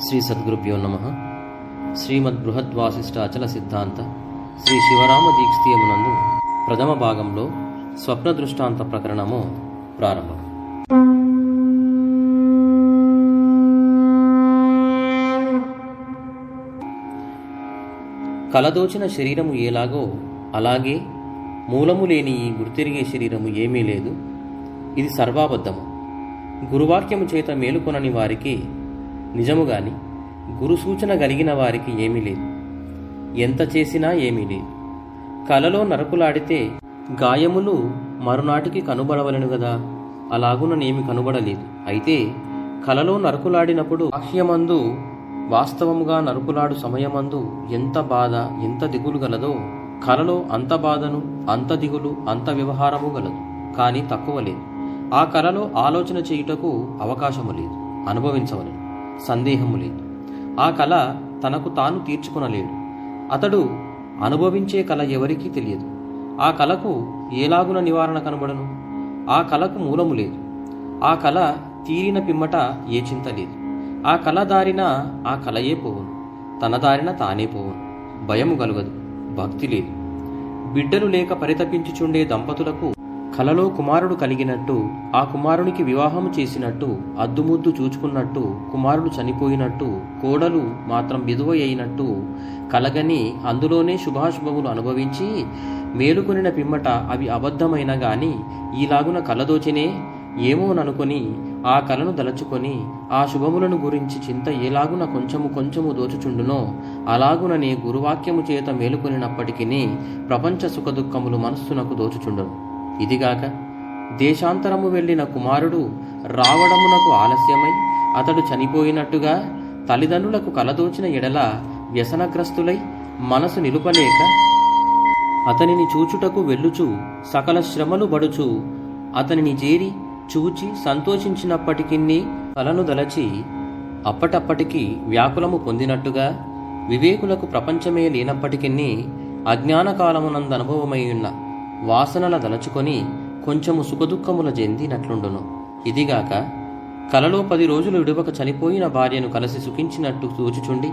శ్రీ సద్గురుభ్యో నమః. శ్రీమద్ బృహద్వాసిష్టాచల సిద్ధాంత శ్రీ శివరామ దీక్షితీయమునందు ప్రథమ భాగంలో స్వప్న దృష్టాంత ప్రకరణము ప్రారంభం. కలదోచిన శరీరము ఎలాగో అలాగే మూలము లేని ఈ గుర్తిరిగే శరీరము ఏమీ లేదు. ఇది సర్వాబద్ధము. గురువాక్యము చేత మేలుకొనని వారికి నిజముగాని గురు సూచన కలిగిన వారికి ఏమీ లేదు. ఎంత చేసినా ఏమీ లేదు. కలలో గాయములు మరునాటికి కనుబడవలను గదా, అలాగుననేమి కనుబడలేదు. అయితే కలలో నరకులాడినప్పుడు బాహ్యమందు వాస్తవముగా నరుకులాడు సమయమందు ఎంత బాధ ఎంత దిగులు గలదో, కలలో అంత బాధను అంత దిగులు అంత వ్యవహారము గలదు. కానీ తక్కువ లేదు. ఆ కలలో ఆలోచన చేయుటకు అవకాశము లేదు, అనుభవించవలేదు, సందేహము లేదు. ఆ కల తనకు తాను తీర్చుకొనలేడు. అతడు అనుభవించే కల ఎవరికీ తెలియదు. ఆ కలకు ఏలాగున నివారణ కనబడను? ఆ కలకు మూలము లేదు. ఆ కల తీరిన పిమ్మట ఏ చింత లేదు. ఆ కల దారిన ఆ కలయే పోవును, తన దారిన తానే పోవును. భయము కలుగదు, భక్తి లేదు. బిడ్డలు లేక పరితపించుచుండే దంపతులకు కలలో కుమారుడు కలిగినట్టు, ఆ కుమారునికి వివాహము చేసినట్టు, అద్దుముద్దు చూచుకున్నట్టు, కుమారుడు చనిపోయినట్టు, కోడలు మాత్రం విధవ అయినట్టు కలగని అందులోనే శుభాశుభములు అనుభవించి మేలుకొనిన పిమ్మట అవి అబద్ధమైన గాని ఈలాగున కలదోచినే ఏమోననుకొని ఆ కలను దలచుకొని ఆ శుభములను గురించి చింత ఏలాగున కొంచెము కొంచెము దోచుచుండునో అలాగుననే గురువాక్యము చేత మేలుకొనినప్పటికీ ప్రపంచ సుఖదుఖములు మనస్సునకు దోచుచుండును. ఇదిగాక దేశాంతరము వెళ్ళిన కుమారుడు రావడమునకు ఆలస్యమై అతడు చనిపోయినట్టుగా తల్లిదండ్రులకు కలదోచిన ఎడల వ్యసనగ్రస్తులై మనసు నిలుపలేక అతనిని చూచుటకు వెళ్ళుచు సకల శ్రమలు బడుచు అతనిని చేరి చూచి సంతోషించినప్పటికీ కలను దలచి అప్పటప్పటికి వ్యాకులము పొందినట్టుగా వివేకులకు ప్రపంచమే లేనప్పటికీ అజ్ఞాన కాలమునందనుభవమై ఉన్న వాసనల దలచుకొని కొంచెము సుఖదుఖముల చెందినట్లుండును. ఇదిగాక కలలో 10 రోజులు విడువక చనిపోయిన భార్యను కలిసి సుఖించినట్టు తోచుచుండి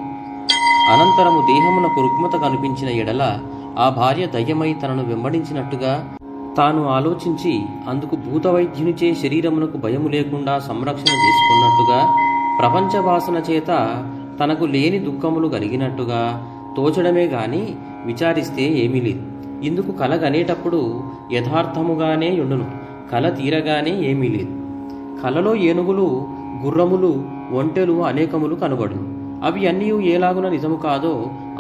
అనంతరము దేహమునకు రుగ్మత కనిపించిన ఎడల ఆ భార్య దయ్యమై తనను వెంబడించినట్టుగా తాను ఆలోచించి అందుకు భూతవైద్యునిచే శరీరమునకు భయము లేకుండా సంరక్షణ చేసుకున్నట్టుగా ప్రపంచ వాసన చేత తనకు లేని దుఃఖములు కలిగినట్టుగా తోచడమే గాని విచారిస్తే ఏమీ లేదు. ఇందుకు కలగనేటప్పుడు యథార్థముగానే యుండును, కల తీరగానే ఏమీ లేదు. కలలో ఏనుగులు గుర్రములు ఒంటెలు అనేకములు కనబడును. అవి అన్నీ ఏలాగున నిజము కాదో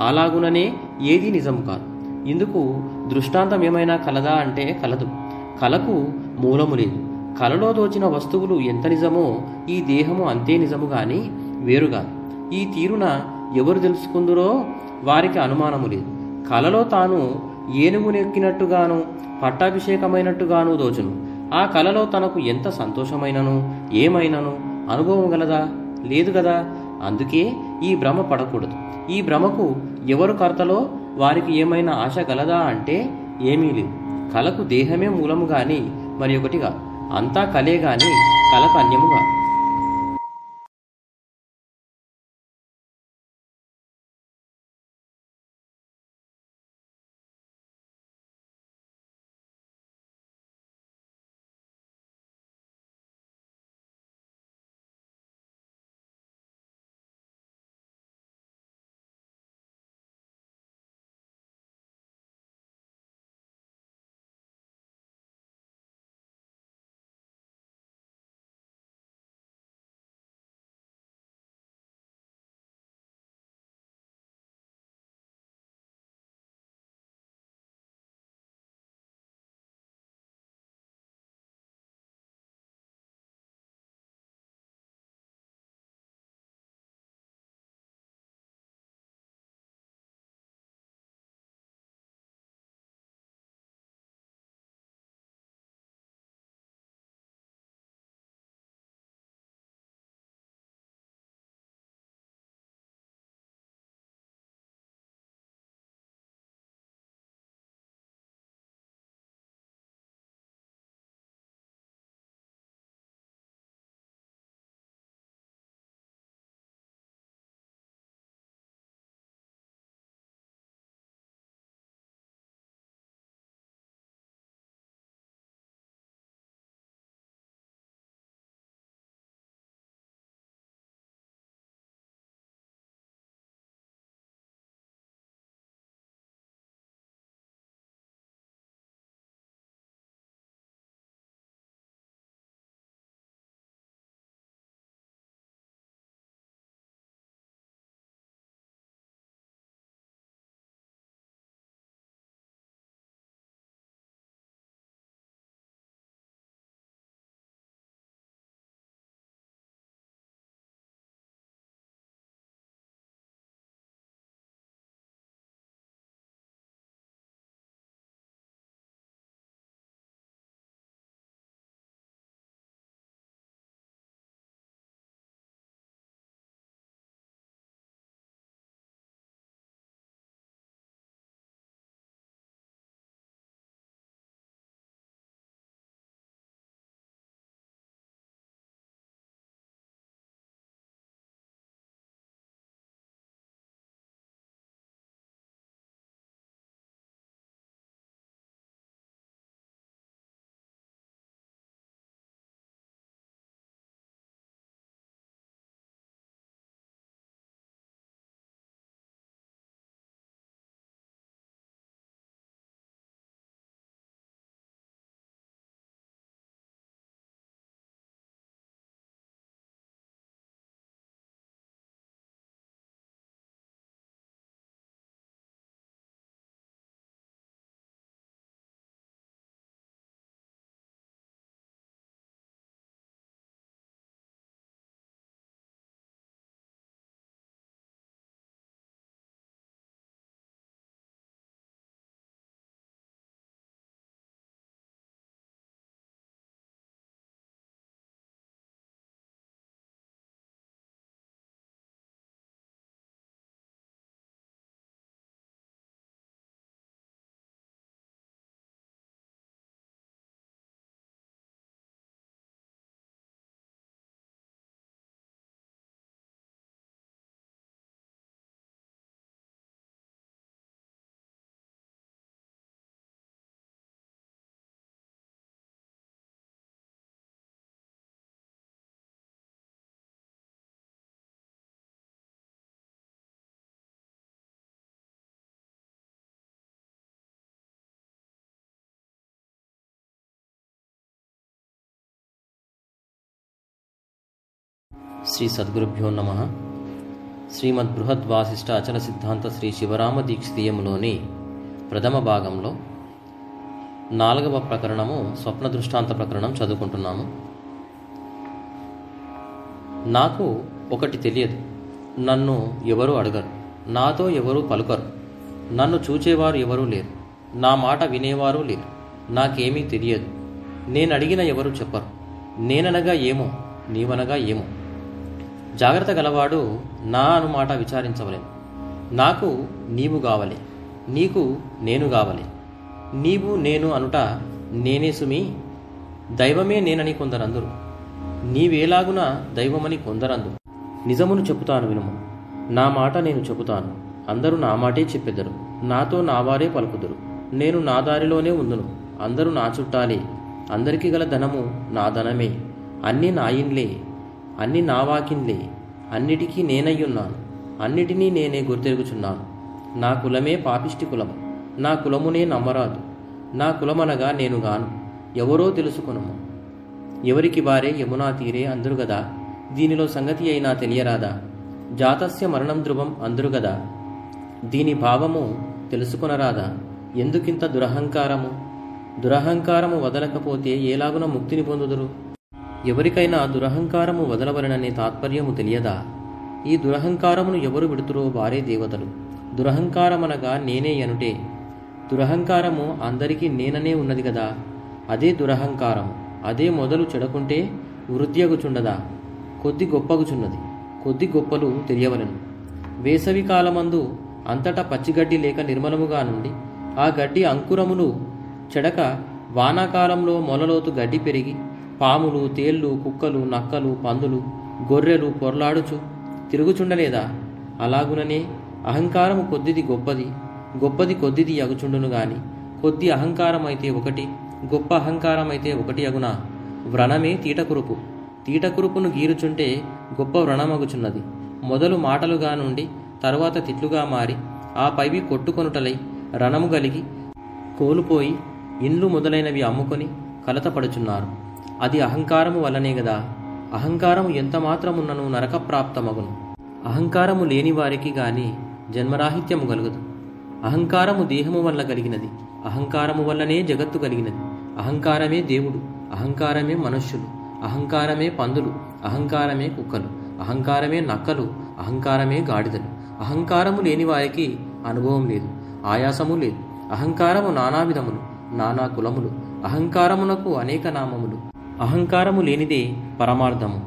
అలాగుననే ఏదీ నిజము కాదు. ఇందుకు దృష్టాంతం ఏమైనా కలదా అంటే కలదు. కలకు మూలము లేదు. కలలో దోచిన వస్తువులు ఎంత నిజమో ఈ దేహము అంతే నిజము గాని వేరుగాదు. ఈ తీరున ఎవరు తెలుసుకుందురో వారికి అనుమానము లేదు. కలలో తాను ఏనుగునెక్కినట్టుగాను పట్టాభిషేకమైనట్టుగాను దోచును. ఆ కలలో తనకు ఎంత సంతోషమైనను ఏమైనను అనుభవం గలదా? లేదు గదా. అందుకే ఈ భ్రమ పడకూడదు. ఈ భ్రమకు ఎవరు కర్తలో వారికి ఏమైనా ఆశ గలదా అంటే ఏమీ లేదు. కలకు దేహమే మూలము గాని మరి ఒకటి కాదు. అంతా కలే గాని కలకు అన్యము కాదు. శ్రీ సద్గురుభ్యో నమః. శ్రీమద్ బృహద్వాసిష్ట అచల సిద్ధాంత శ్రీ శివరామ దీక్షితీయములోని ప్రథమ భాగంలో 4వ ప్రకరణము స్వప్న దృష్టాంత ప్రకరణం చదువుకుంటున్నాము. నాకు ఒకటి తెలియదు, నన్ను ఎవరూ అడగరు, నాతో ఎవరూ పలుకరు, నన్ను చూచేవారు ఎవరూ లేరు, నా మాట వినేవారు లేరు, నాకేమీ తెలియదు, నేనడిగిన ఎవరు చెప్పరు, నేననగా ఏమో నీవనగా ఏమో. జాగ్రత్త గలవాడు నా అనుమాట విచారించవలెను. నాకు నీవు కావాలి, నీకు నేను కావాలి. నీవు నేను అనుట నేనే సుమి, దైవమే నేనని కొందరందురు, నీవేలాగున దైవమని కొందరందు. నిజమును చెప్పుతాను వినుము, నా మాట నేను చెబుతాను, అందరూ నా మాటే చెప్పెదరు, నాతో నావారే పలుకుదురు, నేను నా దారిలోనే ఉందును, అందరూ నా చుట్టాలే, అందరికీ గల ధనము నా ధనమే, అన్నీ నా ఇండ్లే, అన్ని నా వాకిన్లే, అన్నిటికీ నేనయ్యున్నాను, అన్నిటినీ నేనే గుర్తెరుగుచున్నాను. నా కులమే పాపిష్టి కులము, నా కులమునే నమ్మరాదు, నా కులమనగా నేను గాను, ఎవరో తెలుసుకొనుము. ఎవరికి వారే యమునా తీరే అందురు గదా, దీనిలో సంగతి అయినా తెలియరాదా, జాతస్య మరణం ధ్రువం అందురు గదా, దీని భావము తెలుసుకొనరాదా, ఎందుకింత దురహంకారము, దురహంకారము వదలకపోతే ఏలాగున ముక్తిని పొందుదురు. ఎవరికైనా దురహంకారము వదలవలననే తాత్పర్యము తెలియదా, ఈ దురహంకారమును ఎవరు విడుతురో వారే దేవతలు. దురహంకారమనగా నేనే అనుటే, దురహంకారము అందరికీ నేననే ఉన్నది కదా, అదే దురహంకారము, అదే మొదలు చెడకుంటే వృద్ధ్యగుచుండదా, కొద్ది గొప్పగుచున్నది, కొద్ది గొప్పలు తెలియవలను. వేసవి కాలమందు అంతటా పచ్చిగడ్డి లేక నిర్మలముగా నుండి ఆ గడ్డి అంకురములు చెడక వానాకాలంలో మొలలోతు గడ్డి పెరిగి పాములు, తేళ్లు, కుక్కలు, నక్కలు, పందులు, గొర్రెలు పొర్లాడుచు తిరుగుచుండలేదా, అలాగుననే అహంకారము కొద్దిది గొప్పది, గొప్పది కొద్దిది అగుచుండును గాని, కొద్ది అహంకారమైతే ఒకటి, గొప్ప అహంకారమైతే ఒకటి అగునా. వ్రణమే తీటకురుపు, తీటకురుపును గీరుచుంటే గొప్ప వ్రణమగుచున్నది. మొదలు మాటలుగా నుండి తరువాత తిట్లుగా మారి ఆ పైవి కొట్టుకొనుటలై రణము గలిగి కోలుపోయి ఇండ్లు మొదలైనవి అమ్ముకొని కలతపడుచున్నారు. అది అహంకారము వల్లనే గదా. అహంకారము ఎంత మాత్రమున్నను నరకప్రాప్తమగును. అహంకారము లేని వారికి గాని జన్మరాహిత్యము కలుగదు. అహంకారము దేహము వల్ల కలిగినది, అహంకారము వల్లనే జగత్తు కలిగినది. అహంకారమే దేవుడు, అహంకారమే మనుష్యులు, అహంకారమే పందులు, అహంకారమే కుక్కలు, అహంకారమే నక్కలు, అహంకారమే గాడిదలు. అహంకారము లేని వారికి అనుభవం లేదు, ఆయాసము లేదు. అహంకారము నానా విధములు, నానా కులములు, అహంకారమునకు అనేక నామములు. అహంకారము లేనిదే పరమార్థము,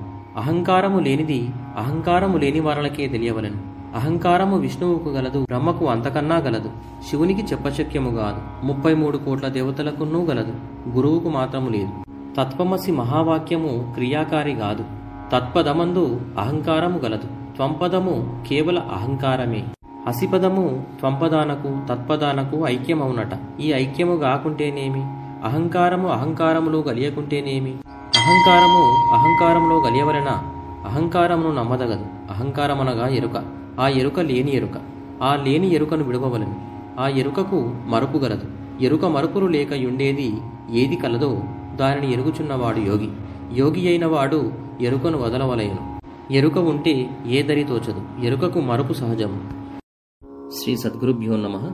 అహంకారము లేనిది అహంకారము లేని వారలకే తెలియవలెను. అహంకారము విష్ణువుకు గలదు, బ్రహ్మకు అంతకన్నా గలదు, శివునికి చెప్పశక్యము కాదు, 33 కోట్ల దేవతలకున్నూ గలదు, గురువుకు మాత్రము లేదు. తత్వమసి మహావాక్యము క్రియాకారి కాదు, తత్పదమందు అహంకారము గలదు, త్వంపదము కేవల అహంకారమే. హసిపదము త్వంపదానకు తత్పదానకు ఐక్యమవునట. ఈ ఐక్యము కాకుంటేనేమి, అహంకారము అహంకారములో గలియకుంటేనేమి. అహంకారము అహంకారములో గలియవలన అహంకారమును నమ్మదగదు. అహంకారమనగా ఎరుక, ఆ ఎరుక లేని ఎరుక, ఆ లేని ఎరుకను విడవవలెను. ఆ ఎరుకకు మరుపు గలదు. ఎరుక మరుపులు లేక యుండేది ఏది కలదో దానిని ఎరుగుచున్నవాడు యోగి. యోగి అయిన వాడు ఎరుకను వదలవలయను. ఎరుక ఉంటే ఏ దరి తోచదు, ఎరుకకు మరుపు సహజము. శ్రీ సద్గురుభ్యో నమః.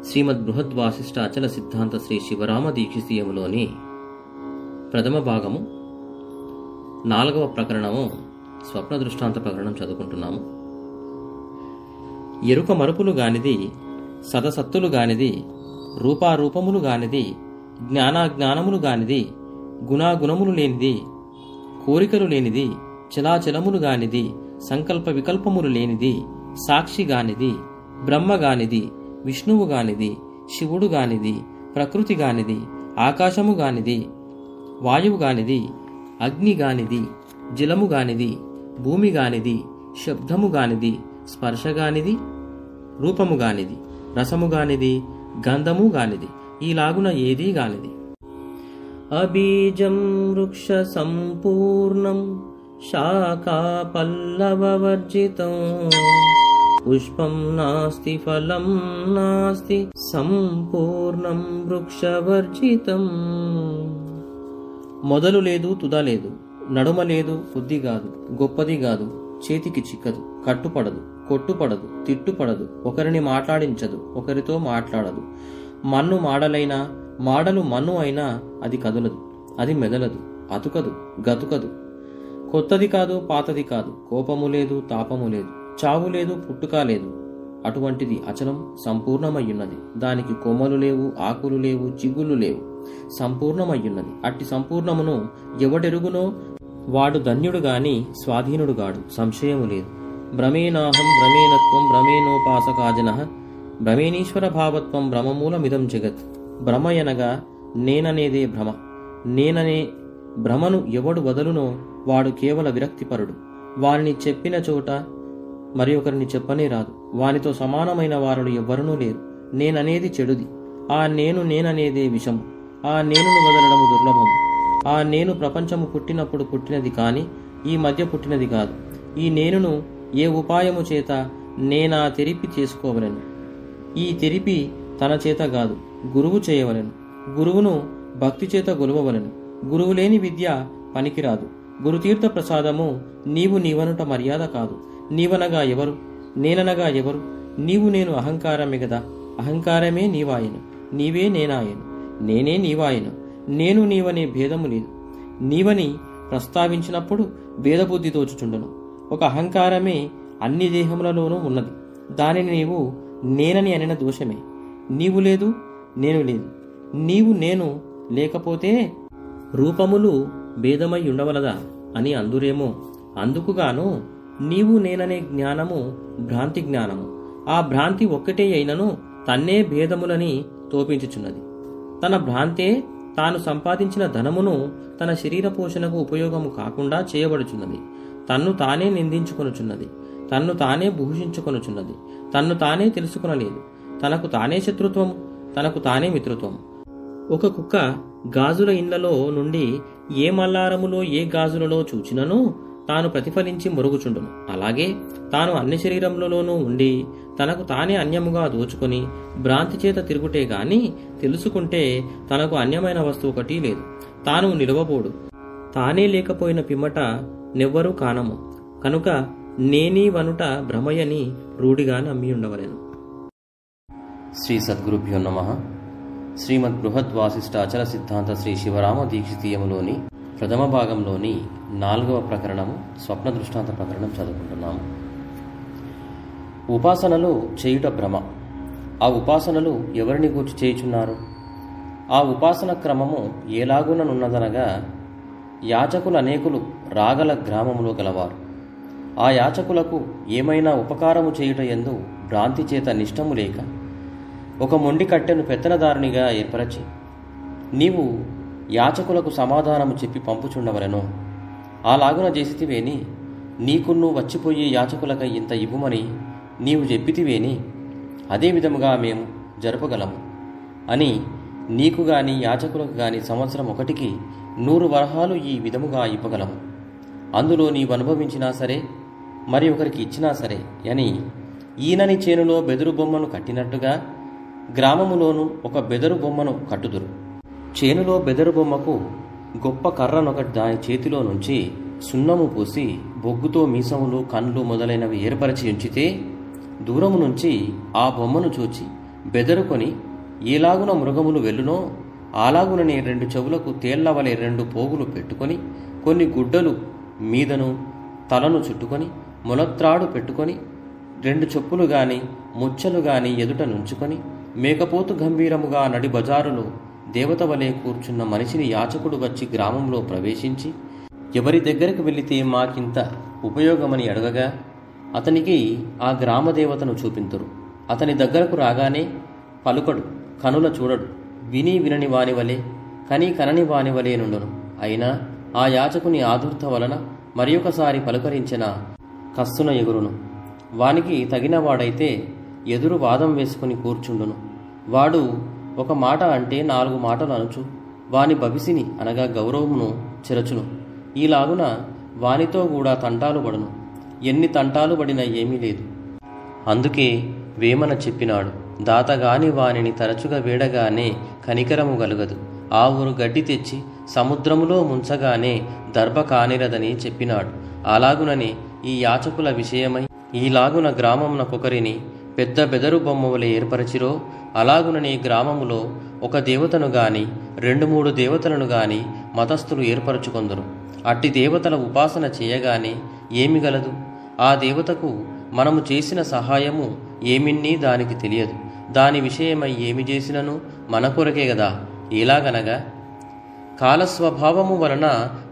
శ్రీమద్ బృహద్వాసిష్ట అచల సిద్ధాంత శ్రీ శివరామ దీక్షితీయములోని ప్రథమ భాగము 4వ ప్రకరణము స్వప్న దృష్టాంత ప్రకరణం చదువుకుంటున్నాము. ఎరుక మరుపులు గానిది, సదసత్తులు గానిది, రూపారూపములు గానిది, జ్ఞానాజ్ఞానములు గానిది, గుణాగుణములు లేనిది, కోరికలు లేనిది, చలాచలములు గానిది, సంకల్ప వికల్పములు లేనిది, సాక్షి గానిది, బ్రహ్మ గానిది, విష్ణువు గానిది, శివుడు గానిది, ప్రకృతి గానిది, ఆకాశము గానిది, వాయువు గానిది, అగ్ని గానిది, జలము గానిది, భూమి గానిది, శబ్దము గానిది, స్పర్శ గానిది, రూపము గానిది, రసము గానిది, గంధము గానిది, ఈలాగున ఏదీ గానిది. అబీజం వృక్ష సంపూర్ణం శాఖా పల్లవవర్జితం పుష్పం నాస్తి ఫలం నాస్తి సంపూర్ణం వృక్షవర్జితం. మొదలు లేదు, తుద లేదు, నడుమ లేదు, బుద్ధి కాదు, గొప్పది కాదు, చేతికి చిక్కదు, కట్టుపడదు, కొట్టుపడదు, తిట్టుపడదు, ఒకరిని మాట్లాడించదు, ఒకరితో మాట్లాడదు. మన్ను మాడలైనా, మాడలు మన్ను అయినా అది కదలదు, అది మెదలదు, అతుకదు, గతుకదు. కొత్తది కాదు, పాతది కాదు, కోపము లేదు, తాపము లేదు, చావు లేదు, పుట్టుక లేదు. అటువంటిది అచలం, సంపూర్ణమయ్యున్నది. దానికి కొమ్మలు లేవు, ఆకులు లేవు, చిగుళ్ళు లేవు, సంపూర్ణమయ్యున్నది. అట్టి సంపూర్ణమును ఎవడెరుగునో వాడు ధన్యుడు గాని స్వాధీనుడు గాడు, సంశయము లేదు. భ్రమేనాహం భ్రమేనత్వం భ్రమేనోపాసకాజన భ్రమేనీశ్వర భావత్వం భ్రమమూలమిదం జగత్. భ్రమయనగా నేననేదే భ్రమ. నేననే భ్రమను ఎవడు వదలునో వాడు కేవల విరక్తిపరుడు. వానిని చెప్పిన చోట మరి ఒకరిని చెప్పనే రాదు. వానితో సమానమైన వారుడు ఎవ్వరూ లేరు. నేననేది చెడుది. ఆ నేననేదే విషము. ఆ నేనును వదలడము దుర్లభము. ఆ నేను ప్రపంచము పుట్టినప్పుడు పుట్టినది కాని ఈ మధ్య పుట్టినది కాదు. ఈ నేనును ఏ ఉపాయము చేత నేనా తెరిపి చేసుకోవలెను. ఈ తెరిపి తన చేత కాదు, గురువు చేయవలెను. గురువును భక్తి చేత గొలువవలెను. గురువు లేని విద్య పనికిరాదు. గురుతీర్థ ప్రసాదము నీవు నీవనుట మర్యాద కాదు. నీవనగా ఎవరు, నేననగా ఎవరు? నీవు నేను అహంకారమే గదా. అహంకారమే నీవాయను, నీవే నేనాయను, నేనే నీవాయను. నేను నీవనే భేదము లేదు. నీవని ప్రస్తావించినప్పుడు భేదబుద్ధి తోచుచుండను. ఒక అహంకారమే అన్ని దేహములలోనూ ఉన్నది. దానిని నీవు నేనని అనిన దోషమే. నీవు లేదు, నేను లేదు. నీవు నేను లేకపోతే రూపములు భేదమై ఉండవలదా అని అందురేమో. అందుకుగాను నీవు నేననే జ్ఞానము భ్రాంతి జ్ఞానము. ఆ భ్రాంతి ఒక్కటే అయినను తన్నే భేదములని తోపించుచున్నది. తన భ్రాంతే తాను సంపాదించిన ధనమును తన శరీర పోషణకు ఉపయోగము కాకుండా చేయబడుచున్నది. తన్ను తానే నిందించుకొనుచున్నది. తన్ను తానే భూషించుకొనుచున్నది. తన్ను తానే తెలుసుకొనలేదు. తనకు తానే శత్రుత్వము, తనకు తానే మిత్రుత్వము. ఒక కుక్క గాజుల ఇండ్లలో నుండి ఏ మల్లారములో ఏ గాజులలో చూచినను తాను ప్రతిఫలించి మొరుగుచుండును. అలాగే తాను అన్ని శరీరములలోనూ ఉండి తనకు తానే అన్యముగా దోచుకొని భ్రాంతి చేత తిరుగుటే గాని తెలుసుకుంటే తనకు అన్యమైన వస్తువు ఒకటి లేదు. తాను నిలవబోడు. తానే లేకపోయిన పిమ్మట నెవ్వరూ కానము. కనుక నేనీ వనుట భ్రమయని రూఢిగా నమ్మి ఉండవలెను. శ్రీ సద్గురుభ్యో నమః. శ్రీమద్ బృహద్ వాసిష్ఠ అచల సిద్ధాంత శ్రీ శివరామ దీక్షితీయములోని ప్రథమ భాగంలోని 4వ ప్రకరణము స్వప్న దృష్టాంత ప్రకరణం చదువుకుంటున్నాము. ఉపాసనలు చేయుట భ్రమ. ఆ ఉపాసనలు ఎవరిని గూర్చి చేయుచున్నారు? ఆ ఉపాసన క్రమము ఎలాగుననున్నదనగా, యాచకులు అనేకులు రాగల గ్రామములో గలవారు. ఆ యాచకులకు ఏమైనా ఉపకారము చేయుట యందు భ్రాంతి చేత నిష్టము లేక ఒక మొండి కట్టెను పెత్తనదారునిగా ఏర్పరచి నీవు యాచకులకు సమాధానము చెప్పి పంపుచుండవలెను. అలాగున చేసితివేని నీకును వచ్చిపోయే యాచకులకై ఇంత ఇవ్వమని నీవు చెప్పితివేని అదే విధముగా మేము జరపగలము అని నీకు గాని యాచకులకు గాని సంవత్సరం ఒకటికి 100 వరహాలు ఈ విధముగా ఇవ్వగలము. అందులో నీవు అనుభవించినా సరే మరి ఒకరికి ఇచ్చినా సరే అని ఈనని చేనులో బెదురు బొమ్మను కట్టినట్టుగా గ్రామములోను ఒక బెదరు బొమ్మను కట్టుదురు. చేనులో బెదరు బొమ్మకు గొప్ప కర్రనొకటి దాని చేతిలో నుంచి సున్నము పూసి బొగ్గుతో మీసములు కన్లు మొదలైనవి ఏర్పరచి ఉంచితే దూరము నుంచి ఆ బొమ్మను చూచి బెదరుకొని ఏలాగున మృగములు వెళ్ళునో అలాగుననే 2 చెవులకు తేళ్లవలే 2 పోగులు పెట్టుకొని కొన్ని గుడ్డలు మీదను తలను చుట్టుకొని మొలత్రాడు పెట్టుకొని 2 చెప్పులు గాని ముచ్చలు గాని ఎదుట నుంచుకొని మేకపోతు గంభీరముగా నడి బజారులో దేవత వలె కూర్చున్న మనిషిని యాచకుడు వచ్చి గ్రామంలో ప్రవేశించి ఎవరి దగ్గరకు వెళితే మాకింత ఉపయోగమని అడగగా అతనికి ఆ గ్రామదేవతను చూపింతురు. అతని దగ్గరకు రాగానే పలుకడు, కనుల చూడడు, విని వినని వానివలే కని కనని వానివలే నుండును. అయినా ఆ యాచకుని ఆదుర్త వలన మరి ఒకసారి పలుకరించిన కస్సున ఎగురును. వానికి తగినవాడైతే ఎదురు వాదం వేసుకుని కూర్చుండును. వాడు ఒక మాట అంటే 4 మాటలు అనుచు వాని భవిసిని అనగా గౌరవమును చెరచును. ఈలాగున వానితో కూడా తంటాలు పడును. ఎన్ని తంటాలు పడినా ఏమీ లేదు. అందుకే వేమన చెప్పినాడు, దాతగాని వానిని తరచుగా వేడగానే కనికరము గలుగదు. ఆవురు గడ్డి తెచ్చి సముద్రములో ముంచగానే దర్భ కానిరదని చెప్పినాడు. అలాగునని ఈ యాచకుల విషయమై ఈలాగున గ్రామమునకొకరిని పెద్ద బెదరు బొమ్మవలే ఏర్పరచిరో, అలాగునని గ్రామములో ఒక దేవతను గాని 2-3 దేవతలను గాని మతస్థులు ఏర్పరచుకొందరు. అట్టి దేవతల ఉపాసన చేయగానే ఏమి గలదు? ఆ దేవతకు మనము చేసిన సహాయము ఏమిన్నీ దానికి తెలియదు. దాని విషయమై ఏమి చేసినను మన కొరకే గదా. ఎలాగనగా కాలస్వభావము వలన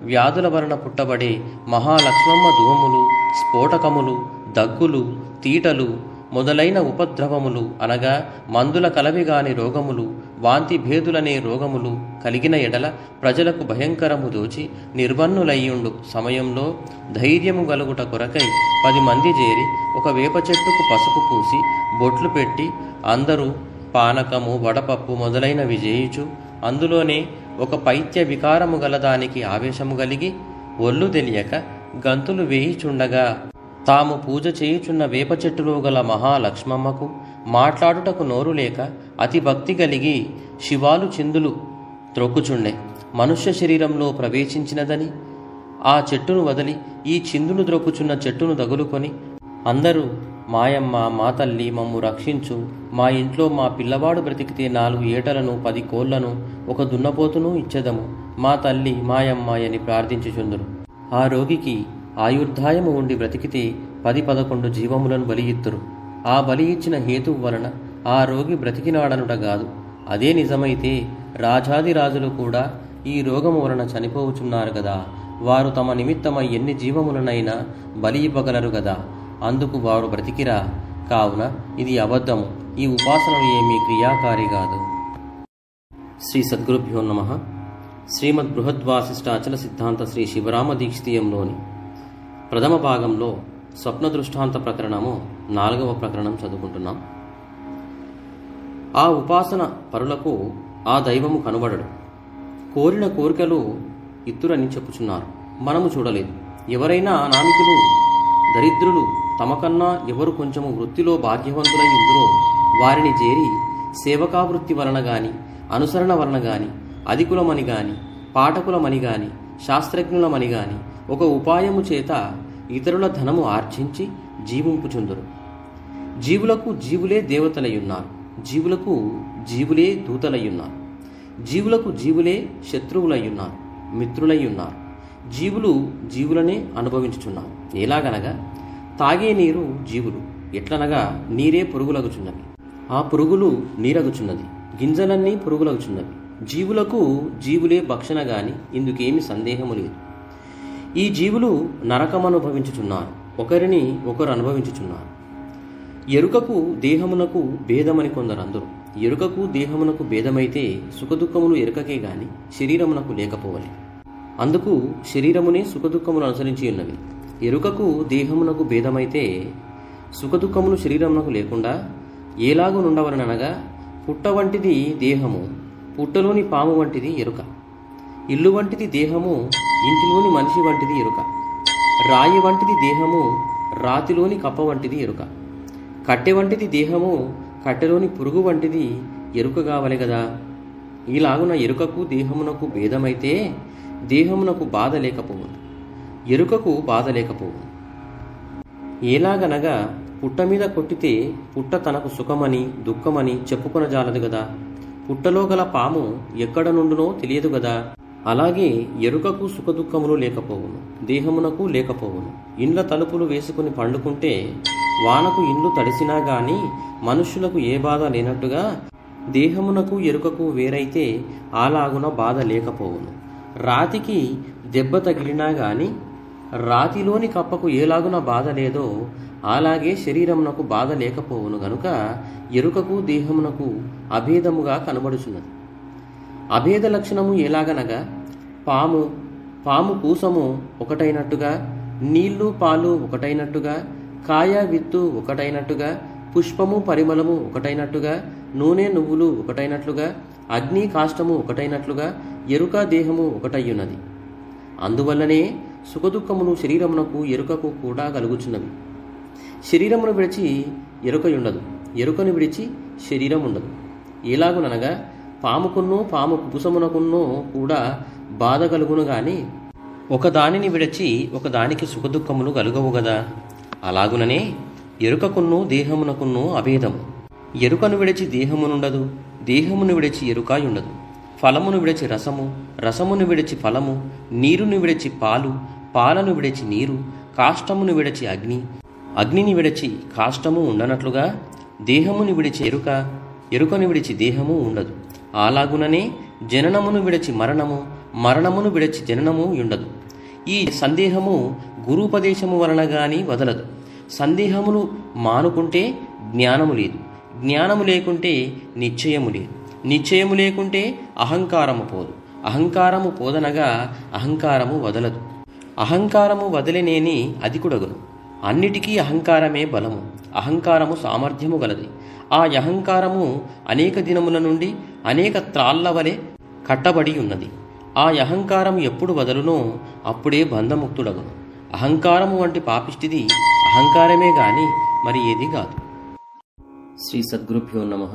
వ్యాధుల వలన పుట్టబడే మహాలక్ష్మమ్మ ధూమములు, స్ఫోటకములు, దగ్గులు, తీటలు మొదలైన ఉపద్రవములు అనగా మందుల కలవిగాని రోగములు, వాంతి భేదులనే రోగములు కలిగిన ఎడల ప్రజలకు భయంకరము దోచి నిర్వన్నులయ్యుండు సమయంలో ధైర్యము గలుగుట కొరకై 10 మంది చేరి ఒక వేప చెట్టుకు పసుపు పూసి బొట్లు పెట్టి అందరూ పానకము, వడపప్పు మొదలైనవి చేయుచు అందులోనే ఒక పైత్య వికారము గలదానికి ఆవేశము కలిగి ఒళ్ళు తెలియక గంతులు వేయిచుండగా తాము పూజ చేయుచున్న వేప చెట్టులో గల మహాలక్ష్మమ్మకు మాట్లాడుటకు నోరు లేక అతి భక్తి కలిగి శివాలు చిందులు త్రొక్కుచుండే. మనుష్య శరీరంలో ప్రవేశించినదని ఆ చెట్టును వదిలి ఈ చిందులు ద్రొక్కుచున్న చెట్టును తగులుకొని అందరూ మాయమ్మ, మా తల్లి మమ్ము రక్షించు, మా ఇంట్లో మా పిల్లవాడు బ్రతికితే 4 ఏటలను 10 కోళ్లను 1 దున్నపోతును ఇచ్చెదము, మా తల్లి మాయమ్మ అని ప్రార్థించుచుందురు. ఆ రోగికి ఆయుర్దాయము ఉండి బ్రతికితే 10-11 జీవములను బలి ఇత్తురు. ఆ బలి ఇచ్చిన హేతువు వలన ఆ రోగి బ్రతికినాడనుట గాదు. అదే నిజమైతే రాజాదిరాజులు కూడా ఈ రోగము వలన చనిపోవుచున్నారు గదా. వారు తమ నిమిత్తమై ఎన్ని జీవములనైనా బలి ఇవ్వగలరు గదా. అందుకు వారు బ్రతికిరా. కావున ఇది అబద్ధము. ఈ ఉపాసనలు ఏమీ క్రియాకారి కాదు. శ్రీ సద్గురుభ్యో నమః. శ్రీమద్ బృహద్వాసిష్ట అచల సిద్ధాంత శ్రీ శివరామ దీక్షితీయంలోని ప్రథమ భాగంలో స్వప్న దృష్టాంత ప్రకరణము 4వ ప్రకరణం చదువుకుంటున్నాం. ఆ ఉపాసన పరులకు ఆ దైవము కనుబడడు. కోరిన కోరికలు ఇత్తురని చెప్పుచున్నారు. మనము చూడలేదు. ఎవరైనా అనామికులు, దరిద్రులు తమకన్నా ఎవరు కొంచెము వృత్తిలో భాగ్యవంతులై ఉందరో వారిని చేరి సేవకావృత్తి వలన గాని, అనుసరణ వలన గాని, అధికులమని గాని, పాఠకులమని గాని, శాస్త్రజ్ఞులమని గాని ఒక ఉపాయము చేత ఇతరుల ధనము ఆర్జించి జీవింపుచుందురు. జీవులకు జీవులే దేవతలయ్యున్నారు. జీవులకు జీవులే దూతలయ్యున్నారు. జీవులకు జీవులే శత్రువులయ్యున్నారు, మిత్రులయ్యున్నారు. జీవులు జీవులనే అనుభవించుచున్నారు. ఎలాగనగా తాగే నీరు జీవులు, ఎట్లనగా నీరే పురుగులగుచున్నవి, ఆ పురుగులు నీరగుచున్నది, గింజలన్నీ పురుగులగుచున్నవి. జీవులకు జీవులే భక్షణ గాని ఇందుకేమి సందేహము లేదు. ఈ జీవులు నరకమనుభవించుచున్నారు, ఒకరిని ఒకరు అనుభవించుచున్నారు. ఎరుకకు దేహమునకు భేదమని కొందరు అందరు. ఎరుకకు దేహమునకు భేదమైతే సుఖదుఖములు ఎరుకకే గాని శరీరమునకు లేకపోవాలి. అందుకు శరీరమునే సుఖదుఖములు అనుసరించి ఉన్నవి. ఎరుకకు దేహమునకు భేదమైతే సుఖదుఖములు శరీరమునకు లేకుండా ఏలాగునుండవలనగా పుట్ట వంటిది దేహము, పుట్టలోని పాము వంటిది ఎరుక. ఇల్లు వంటిది దేహము, ఇంటిలోని మనిషి వంటిది ఎరుక. రాయి వంటిది దేహము, రాతిలోని కప్ప వంటిది ఎరుక. కట్టె వంటిది దేహము, కట్టెలోని పురుగు వంటిది ఎరుక కావాలి గదా. ఈలాగున ఎరుకకు దేహమునకు భేదమైతే దేహమునకు బాధ లేకపోవును, ఎరుకకు బాధ లేకపోవును. ఎలాగనగా పుట్ట మీద కొట్టితే పుట్ట తనకు సుఖమని దుఃఖమని చెప్పుకొనజాలదు గదా. పుట్టలో గల పాము ఎక్కడ నుండునో తెలియదు గదా. అలాగే ఎరుకకు సుఖదుఖములు లేకపోవును, దేహమునకు లేకపోవును. ఇండ్ల తలుపులు వేసుకుని పండుకుంటే వానకు ఇండ్లు తడిసినా గాని మనుష్యులకు ఏ బాధ లేనట్టుగా దేహమునకు ఎరుకకు వేరైతే అలాగున బాధ లేకపోవును. రాతికి దెబ్బ తగిలినా గాని రాతిలోని కప్పకు ఏలాగున బాధ లేదో అలాగే శరీరమునకు బాధ లేకపోవును గనుక ఎరుకకు దేహమునకు అభేదముగా కనబడుచున్నది. అభేద లక్షణము ఎలాగనగా పాము కూసము ఒకటైనట్టుగా, నీళ్లు పాలు ఒకటైనట్టుగా, కాయ విత్తు ఒకటైనట్టుగా, పుష్పము పరిమళము ఒకటైనట్టుగా, నూనె నువ్వులు ఒకటైనట్లుగా, అగ్ని కాష్టము ఒకటైనట్లుగా ఎరుక దేహము ఒకటయ్యున్నది. అందువల్లనే సుఖదుఖములు శరీరమునకు ఎరుకకు కూడా కలుగుచున్నవి. శరీరమును విడిచి ఎరుకయుండదు, ఎరుకను విడిచి శరీరం ఉండదు. ఎలాగుననగా పాముకున్నో పాము కుబుసమునకున్నో కూడా బాధ కలుగును గాని ఒకదానిని విడచి ఒకదానికి సుఖదుఖములు కలుగవు గదా. అలాగుననే ఎరుకకున్నో దేహమునకున్నో అభేదము. ఎరుకను విడిచి దేహమునుండదు, దేహమును విడిచి ఎరుకాయుండదు. ఫలమును విడిచి రసము, రసమును విడిచి ఫలము, నీరును విడిచి పాలు, పాలను విడిచి నీరు, కాష్టమును విడిచి అగ్ని, అగ్నిని విడిచి కాష్టము ఉండనట్లుగా దేహమును విడిచి ఎరుక, ఎరుకను విడిచి దేహము ఉండదు. అలాగుననే జననమును విడిచి మరణము, మరణమును విడిచి జననము ఉండదు. ఈ సందేహము గురూపదేశము వలన గాని వదలదు. సందేహమును మానుకుంటే జ్ఞానము లేదు, జ్ఞానము లేకుంటే నిశ్చయము లేదు, నిశ్చయము లేకుంటే అహంకారము పోదు, అహంకారము పోదనగా అహంకారము వదలదు. అహంకారము వదిలినేని అధికుడగును. అన్నిటికీ అహంకారమే బలము, అహంకారము సామర్థ్యము గలది. ఆ అహంకారము అనేక దినముల నుండి అనేక త్రాళ్ల వలె కట్టబడి ఉన్నది. ఆ అహంకారము ఎప్పుడు వదలునో అప్పుడే బంధముక్తుడగును. అహంకారము వంటి పాపిష్టిది అహంకారమే గాని మరి ఏది కాదు. శ్రీ సద్గురుభ్యో నమః.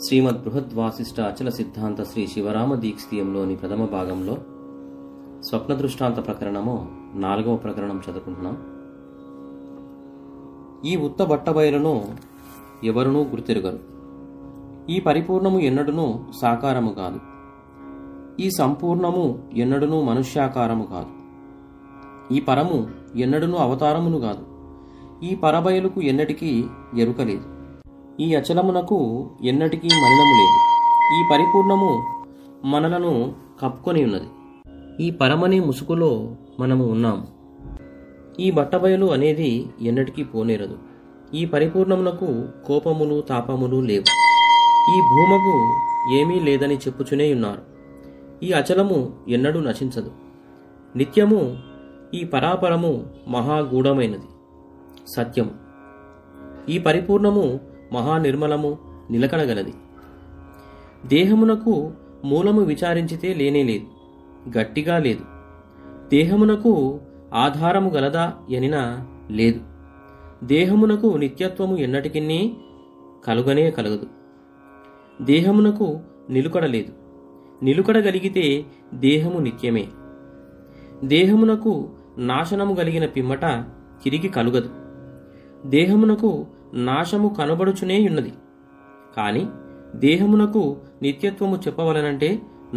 శ్రీమద్ బృహద్వాసిష్ట అచల సిద్ధాంత శ్రీ శివరామ దీక్షితీయంలోని ప్రథమ భాగంలో స్వప్న దృష్టాంత ప్రకరణము 4వ ప్రకరణం చదువుకుంటున్నాం. ఈ ఉత్త బట్టబయలును ఎవరునూ గుర్తెరుగరు. ఈ పరిపూర్ణము ఎన్నడునూ సాకారము కాదు. ఈ సంపూర్ణము ఎన్నడునూ మనుష్యాకారము కాదు. ఈ పరము ఎన్నడునూ అవతారమును కాదు. ఈ పరబయలుకు ఎన్నటికీ ఎరుక లేదు. ఈ అచలమునకు ఎన్నటికీ మలినము లేదు. ఈ పరిపూర్ణము మనలను కప్పుకొని ఉన్నది. ఈ పరమనే ముసుగులో మనము ఉన్నాము. ఈ బట్టబయలు అనేది ఎన్నటికీ పోనేరదు. ఈ పరిపూర్ణమునకు కోపములు తాపములు లేవు. ఈ భూమకు ఏమీ లేదని చెప్పుచునే ఉన్నారు. ఈ అచలము ఎన్నడూ నశించదు. నిత్యము ఈ పరాపరము మహాగూఢమైనది, సత్యము. ఈ పరిపూర్ణము మహానిర్మలము, నిలకడగలది. దేహమునకు మూలము విచారించితే లేనే లేదు, గట్టిగా లేదు. దేహమునకు ఆధారము గలదా ఎనినా లేదు. దేహమునకు నిత్యత్వము ఎన్నటికిన్నీ కలుగనే కలగదు. దేహమునకు నిలుకడలేదు. నిలుకడగలిగితే దేహము నిత్యమే. దేహమునకు నాశనము కలిగిన పిమ్మట తిరిగి కలుగదు. దేహమునకు నాశము కనబడుచునే ఉన్నది. కాని దేహమునకు నిత్యత్వము చెప్పవలనంటే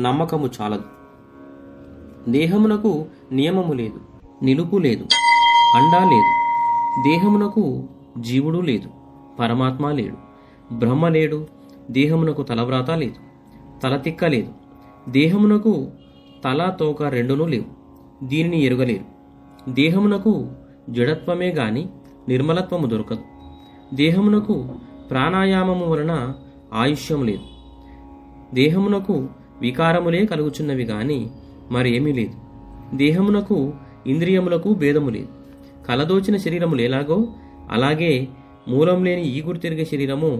నమ్మకము చాలదు. దేహమునకు నియమము లేదు, నిలుపు లేదు, అండా లేదు. దేహమునకు జీవుడు లేదు, పరమాత్మ లేడు, బ్రహ్మ లేడు. దేహమునకు తలవ్రాత లేదు, తలతిక్క లేదు. దేహమునకు తల తోక రెండునూ లేవు, దీనిని ఎరుగలేరు. దేహమునకు జడత్వమే గాని నిర్మలత్వము దొరకదు. దేహమునకు ప్రాణాయామము వలన ఆయుష్యం లేదు. దేహమునకు వికారములే కలుగుచున్నవి గాని మరేమీ లేదు. దేహమునకు ఇంద్రియములకు భేదము లేదు. కలదోచిన శరీరము లేలాగో అలాగే మూలం లేని ఈ గుర్తిరిగే శరీరము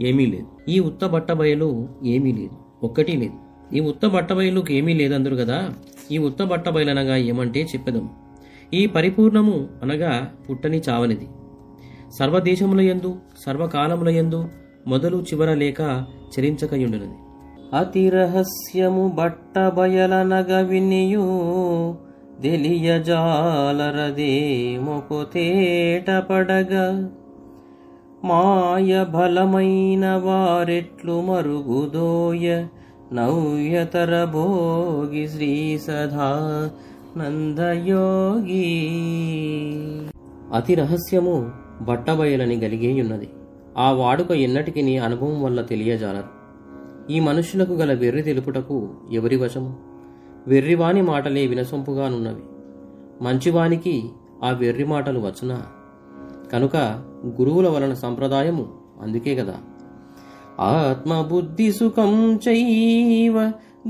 ఏమీ లేదు. ఈ ఉత్త బట్టబయలు ఏమీ లేదు, ఒక్కటి లేదు. ఈ ఉత్త బట్టబయలుకు ఏమీ లేదందరు కదా. ఈ ఉత్త బట్టబయలనగా ఏమంటే చెప్పెదము. ఈ పరిపూర్ణము అనగా పుట్టని చావనిది. సర్వదేశములయందు సర్వకాలములయందు మొదలు చివర లేక చరించకయుండునది. అతి రహస్యము బట్టబయలనగ వినియు తెలియజాలరదే మొకుతేట పడగా మాయ బలమైన వారెట్లు మరుగుదోయ నవ్యతర భోగి శ్రీ సదా నందయోగి. అతి రహస్యము బట్టబయలని గలిగేయున్నది. ఆ వాడుక ఎన్నటికి నీ అనుభవం వల్ల తెలియజాలరు. ఈ మనుషులకు గల వెర్రి తెలుపుటకు ఎవరి వశము? వెర్రివాని మాటలే వినసొంపుగానున్నవి. మంచివానికి ఆ వెర్రి మాటలు వచ్చునా? కనుక గురువుల వలన సంప్రదాయము అందుకే కదా. ఆత్మబుద్ధి సుఖం చైవ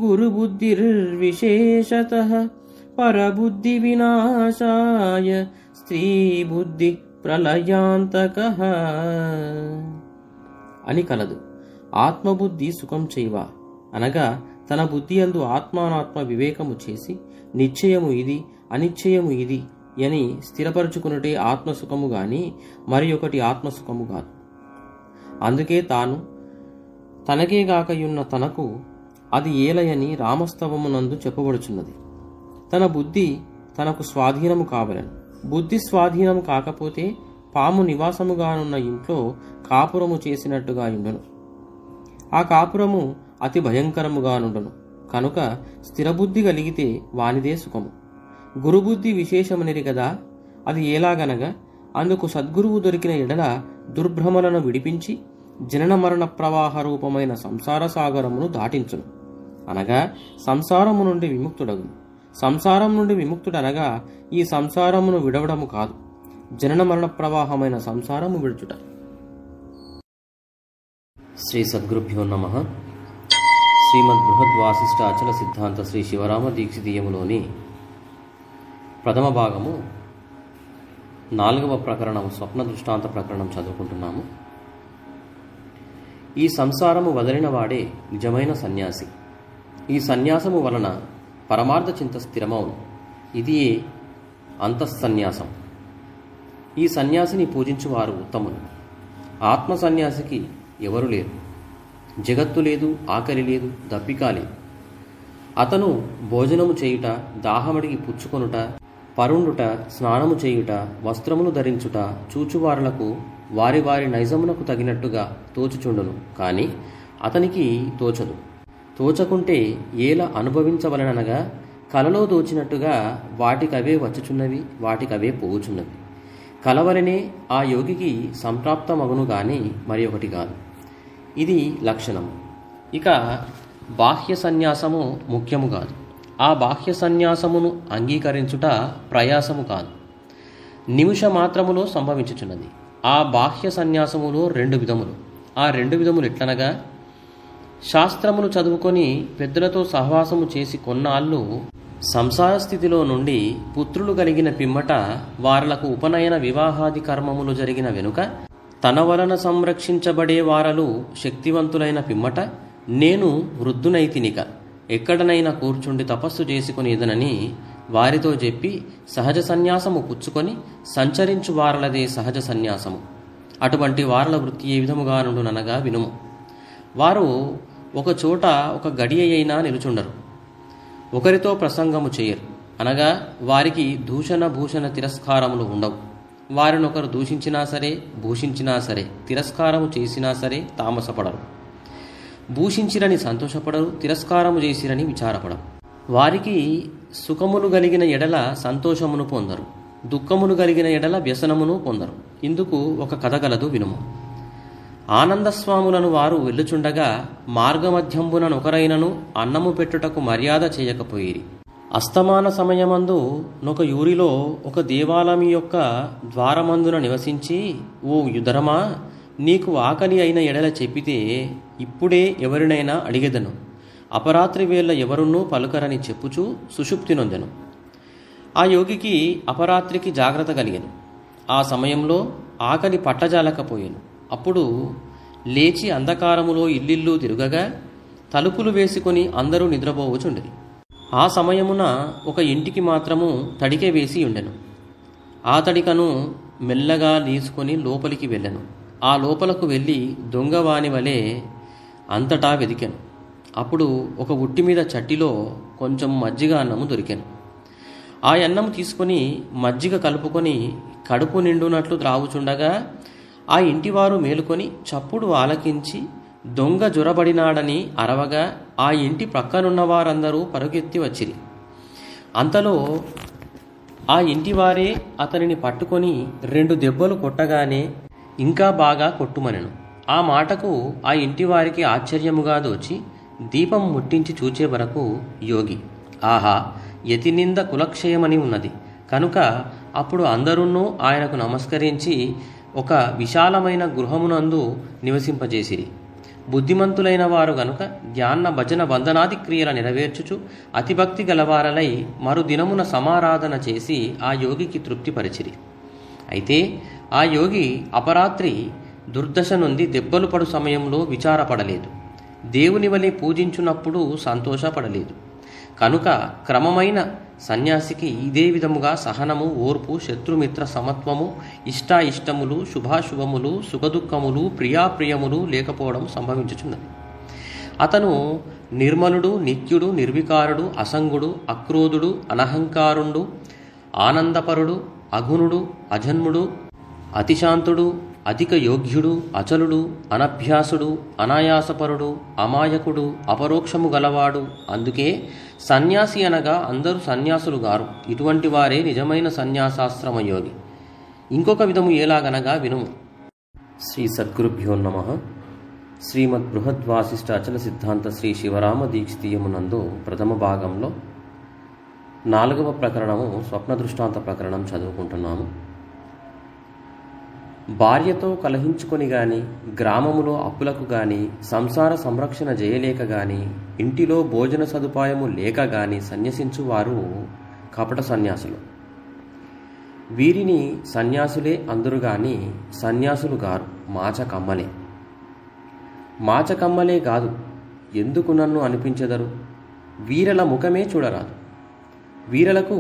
గురుబుద్ధిర్విశేషతః పరబుద్ధి వినాశాయ స్త్రీ బుద్ధి ప్రళయాంతకః అని కలదు. ఆత్మబుద్ధి సుఖం చైవ అనగా తన బుద్ధి యందు ఆత్మానాత్మ వివేకము చేసి నిశ్చయము ఇది అనిశ్చయము ఇది అని స్థిరపరుచుకున్నటే ఆత్మసుఖము గాని మరి ఒకటి ఆత్మసుఖము కాదు. అందుకే తనకేగాకయున్న తనకు అది ఏలయని రామస్తవమునందు చెప్పబడుచున్నది. తన బుద్ధి తనకు స్వాధీనము కావలను. బుద్ధి స్వాధీనము కాకపోతే పాము నివాసముగానున్న ఇంట్లో కాపురము చేసినట్టుగా ఉండును. ఆ కాపురము అతి భయంకరముగానుండును. కనుక స్థిరబుద్ధి కలిగితే వానిదే సుఖము. గురుబుద్ధి విశేషమనిరి కదా. అది ఎలాగనగా అందుకు సద్గురువు దొరికిన ఎడల దుర్భ్రమలను విడిపించి జనన మరణ ప్రవాహ రూపమైన సంసార సాగరమును దాటించును. అనగా సంసారము నుండి విముక్తుడగును. సంసారం నుండి విముక్తుడనగా ఈ సంసారమును విడవడము కాదు, జనన మరణ ప్రవాహమైన సంసారము విడుచుట. శ్రీ సద్గురుభ్యో నమః. శ్రీమద్ బృహద్వాసిష్ట అచల సిద్ధాంత శ్రీ శివరామ దీక్షితీయములోని ప్రథమ భాగము 4వ ప్రకరణం స్వప్న దృష్టాంత ప్రకరణం చదువుకుంటున్నాము. ఈ సంసారము వదిలిన వాడే నిజమైన సన్యాసి. ఈ సన్యాసము వలన పరమార్థ చింత స్థిరమవును. ఇది అంతఃసన్యాసం. ఈ సన్యాసిని పూజించువారు ఉత్తములు. ఆత్మ సన్యాసికి ఎవరు లేరు. జగత్తు లేదు, ఆకలి లేదు, దప్పిక లేదు. అతను భోజనము చేయుట, దాహమడిగి పుచ్చుకొనుట, పరుండుట, స్నానము చేయుట, వస్త్రమును ధరించుట చూచువారులకు వారి వారి నైజమునకు తగినట్టుగా తోచుచుండును. కాని అతనికి తోచదు. తోచకుంటే ఏల అనుభవించవలననగా కలలో దోచినట్టుగా వాటికవే వచ్చుచున్నవి, వాటికవే పోవుచున్నవి. కలవలనే ఆ యోగికి సంప్రాప్తమగును గాని మరి ఒకటి కాదు. ఇది లక్షణము. ఇక బాహ్య సన్యాసము ముఖ్యము కాదు. ఆ బాహ్య సన్యాసమును అంగీకరించుట ప్రయాసము కాదు, నిమిష మాత్రములో సంభవించుచున్నది. ఆ బాహ్య సన్యాసములో 2 విధములు. ఆ 2 విధములు ఎట్లనగా, శాస్త్రమును చదువుకొని పెద్దలతో సహవాసము చేసి కొన్నాళ్ళు సంసార స్థితిలో నుండి పుత్రులు కలిగిన పిమ్మట వారలకు ఉపనయన వివాహాది కర్మములు జరిగిన వెనుక తన వలన సంరక్షించబడే వారలు శక్తివంతులైన పిమ్మట నేను వృద్ధునైతినిక ఎక్కడనైనా కూర్చుండి తపస్సు చేసుకునేదనని వారితో చెప్పి సహజ సన్యాసము పుచ్చుకొని సంచరించు వారలదే సహజ సన్యాసము. అటువంటి వారల వృత్తి ఏ విధముగా నుండుననగా వినుము. వారు ఒక చోట ఒక గడియ అయినా నిలుచుండరు. ఒకరితో ప్రసంగము చేయరు. అనగా వారికి దూషణ భూషణ తిరస్కారములు ఉండవు. వారినొకరు దూషించినా సరే, భూషించినా సరే, తిరస్కారము చేసినా సరే తామసపడరు. భూషించిరని సంతోషపడరు, తిరస్కారము చేసిరని విచారపడరు. వారికి సుఖములు కలిగిన ఎడల సంతోషమును పొందరు, దుఃఖములు కలిగిన ఎడల వ్యసనమును పొందరు. ఇందుకు ఒక కథ గలదు, వినుము. ఆనందస్వాములను వారు వెళ్ళుచుండగా మార్గమధ్యంబుననొకరైనను అన్నము పెట్టుటకు మర్యాద చేయకపోయిరి. అస్తమాన సమయమందు నొక యూరిలో ఒక దేవాలయం యొక్క ద్వారమందున నివసించి, ఓ యుధరమా, నీకు ఆకలి అయిన ఎడల చెప్పితే ఇప్పుడే ఎవరినైనా అడిగెదను. అపరాత్రి వేళ ఎవరున్నూ పలుకరని చెప్పుచూ సుషుప్తి నొందెను. ఆ యోగికి అపరాత్రికి జాగ్రత్త కలిగెను. ఆ సమయంలో ఆకలి పట్టజాలకపోయెను. అప్పుడు లేచి అంధకారములో ఇల్లిల్లు తిరుగగా తలుపులు వేసుకొని అందరూ నిద్రపోవచుండిరి. ఆ సమయమున ఒక ఇంటికి మాత్రము తడికె వేసి ఉండెను. ఆ తడికను మెల్లగా తీసుకొని లోపలికి వెళ్ళెను. ఆ లోపలకు వెళ్ళి దొంగవాని వలె అంతటా వెదికెను. అప్పుడు ఒక ఉట్టి మీద చట్టిలో కొంచెం మజ్జిగ అన్నము దొరికెను. ఆ అన్నము తీసుకొని మజ్జిగ కలుపుకొని కడుపు నిండునట్లు త్రావుచుండగా ఆ ఇంటివారు మేలుకొని చప్పుడు ఆలకించి దొంగ జొరబడినాడని అరవగా ఆ ఇంటి ప్రక్కనున్న వారందరూ పరుగెత్తి వచ్చిరి. అంతలో ఆ ఇంటివారే అతనిని పట్టుకొని 2 దెబ్బలు కొట్టగానే ఇంకా బాగా కొట్టుమనెను. ఆ మాటకు ఆ ఇంటివారికి ఆశ్చర్యముగా దోచి దీపం ముట్టించి చూచే వరకు యోగి, ఆహా, యతినింద కులక్షయమని ఉన్నది. కనుక అప్పుడు అందరూ ఆయనకు నమస్కరించి ఒక విశాలమైన గృహమునందు నివసింపజేసిరి. బుద్ధిమంతులైన వారు గనుక ధ్యాన భజన వందనాది క్రియల నెరవేర్చుచు అతిభక్తి గలవారలై మరుదినమున సమారాధన చేసి ఆ యోగికి తృప్తిపరిచిరి. అయితే ఆ యోగి అపరాత్రి దుర్దశ నుండి దెబ్బలు పడు సమయంలో విచారపడలేదు. దేవుని వలె పూజించున్నప్పుడు సంతోషపడలేదు. కనుక క్రమమైన సన్యాసికి ఇదే విధముగా సహనము, ఓర్పు, శత్రుమిత్ర సమత్వము, ఇష్టాయిష్టములు, శుభాశుభములు, సుఖదుఖములు, ప్రియాప్రియములు లేకపోవడం సంభవించుచున్నది. అతను నిర్మలుడు, నిత్యుడు, నిర్వికారుడు, అసంగుడు, అక్రోధుడు, అనహంకారుడు, ఆనందపరుడు, అగుణుడు, అజన్ముడు, అతిశాంతుడు, అధిక యోగ్యుడు, అచలుడు, అనభ్యాసుడు, అనాయాసపరుడు, అమాయకుడు, అపరోక్షము గలవాడు. అందుకే సన్యాసి అనగా అందరూ సన్యాసులు గారు. ఇటువంటి వారే నిజమైన సన్యాసాశ్రమయోగి. ఇంకొక విధము ఎలాగనగా వినుము. శ్రీ సద్గురుభ్యో నమః. శ్రీమద్ బృహద్వాసిష్ఠ అచల సిద్ధాంత శ్రీ శివరామ దీక్షితీయమునందు ప్రథమ భాగంలో 4వ ప్రకరణము స్వప్న దృష్టాంత ప్రకరణం చదువుకుంటున్నాము. భార్యతో కలహించుకొని గాని, గ్రామములో అప్పులకు గాని, సంసార సంరక్షణ చేయలేక గాని, ఇంటిలో భోజన సదుపాయము లేక గాని సన్యసించువారు కపట సన్యాసులు. వీరిని సన్యాసులే అందరు గాని సన్యాసులు గారు, మాచకమ్మలే. మాచకమ్మలే కాదు, ఎందుకు నన్ను అనిపించెదరు? వీరల ముఖమే చూడరాదు. వీరలకు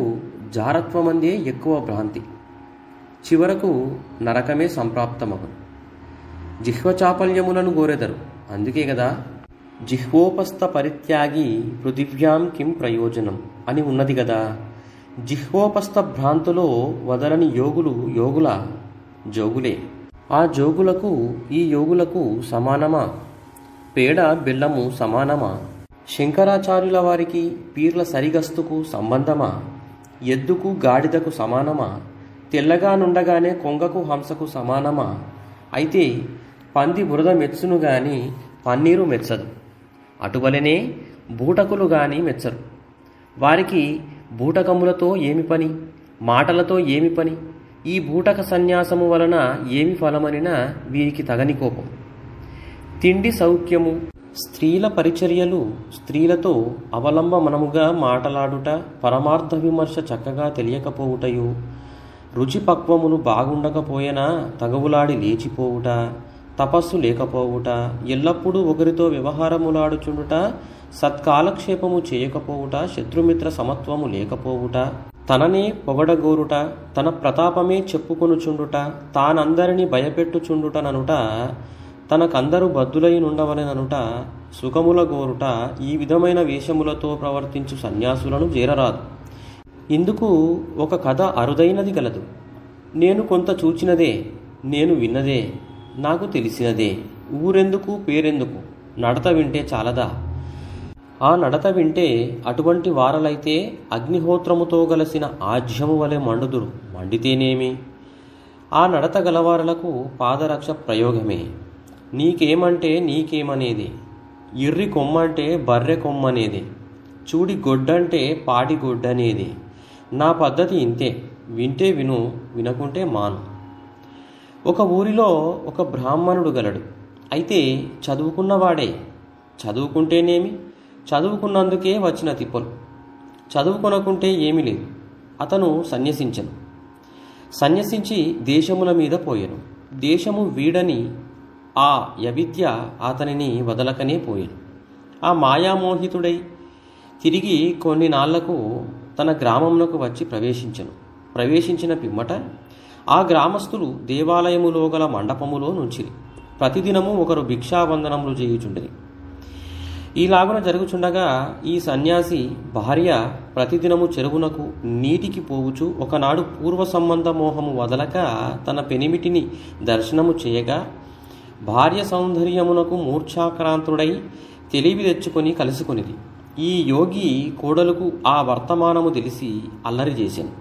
జారత్వమందే ఎక్కువ భ్రాంతి. చివరకు నరకమే సంప్రాప్తమగును. జిహ్వచాపల్యములను గోరెదరు. అందుకే కదా జిహ్వోపస్థ పరిత్యాగి పృథివ్యాం కిం ప్రయోజనం అని ఉన్నది కదా. జిహ్వోపస్థ భ్రాంతులో వదలని యోగుల జోగులే. ఆ జోగులకు ఈ యోగులకు సమానమా? పేడ బెల్లము సమానమా? శంకరాచార్యుల వారికి పీర్ల సరిగస్తుకు సంబంధమా? ఎద్దుకు గాడిదకు సమానమా? తెల్లగా నుండగానే కొంగకు హంసకు సమానమా? అయితే పంది బురద మెచ్చును గాని పన్నీరు మెచ్చదు. అటువలనే బూటకులు గాని మెచ్చరు. వారికి బూటకములతో ఏమి పని, మాటలతో ఏమి పని? ఈ బూటక సన్యాసము వలన ఏమి ఫలమనినా వీరికి తగని కోపం. తిండి సౌఖ్యము, స్త్రీల పరిచర్యలు, స్త్రీలతో అవలంబనముగా మాటలాడుట, పరమార్థ విమర్శ చక్కగా తెలియకపోవుటయు, రుచిపక్వములు బాగుండకపోయినా తగవులాడి లేచిపోవుట, తపస్సు లేకపోవుట, ఎల్లప్పుడూ ఒకరితో వ్యవహారములాడుచుండుట, సత్కాలక్షేపము చేయకపోవుట, శత్రుమిత్ర సమత్వము లేకపోవుట, తననే పొగడగోరుట, తన ప్రతాపమే చెప్పుకొనుచుండుట, తానందరినీ భయపెట్టుచుండుటననుట, తనకందరూ బద్దులై నుండవలెననుట, సుఖముల గోరుట, ఈ విధమైన వేషములతో ప్రవర్తించు సన్యాసులను చేరరాదు. ఇందుకు ఒక కథ అరుదైనది గలదు. నేను కొంత చూచినదే, నేను విన్నదే, నాకు తెలిసినదే. ఊరెందుకు పేరెందుకు, నడత వింటే చాలదా? ఆ నడత వింటే అటువంటి వారలైతే అగ్నిహోత్రముతో గలసిన ఆజ్యము వలె మండుదురు. మండితేనేమి? ఆ నడత గలవారలకు పాదరక్ష ప్రయోగమే. నీకేమంటే నీకేమనేది, ఇర్రి కొమ్మంటే బర్రె కొమ్మనేది, చూడి గొడ్డంటే పాడి గొడ్డనేది. నా పద్ధతి ఇంతే, వింటే విను, వినకుంటే మాను. ఒక ఊరిలో ఒక బ్రాహ్మణుడు గలడు. అయితే చదువుకున్నవాడే. చదువుకుంటేనేమి, చదువుకున్నందుకే వచ్చిన తిప్పలు. చదువుకొనకుంటే ఏమీ లేదు. అతను సన్యసించను. సన్యసించి దేశముల మీద పోయెను. దేశము వీడని ఆ యవిద్య అతనిని వదలకనే పోయెను. ఆ మాయామోహితుడై తిరిగి కొన్ని నాళ్లకు తన గ్రామమునకు వచ్చి ప్రవేశించిన పిమ్మట ఆ గ్రామస్తులు దేవాలయములో గల మండపములో నుంచిరి. ప్రతిదినము ఒకరు భిక్షావందనములు చేయుచుండిరి. ఈలాగున జరుగుచుండగా ఈ సన్యాసి భార్య ప్రతిదినము చెరువునకు నీటికి పోవుచు ఒకనాడు పూర్వ సంబంధ మోహము వదలక తన పెనిమిటిని దర్శనము చేయగా భార్య సౌందర్యమునకు మూర్ఛాక్రాంతుడై తెలివి తెచ్చుకొని కలుసుకొనిది. ఈ యోగి కోడలకు ఆ వర్తమానము తెలిసి అల్లరి చేశాను.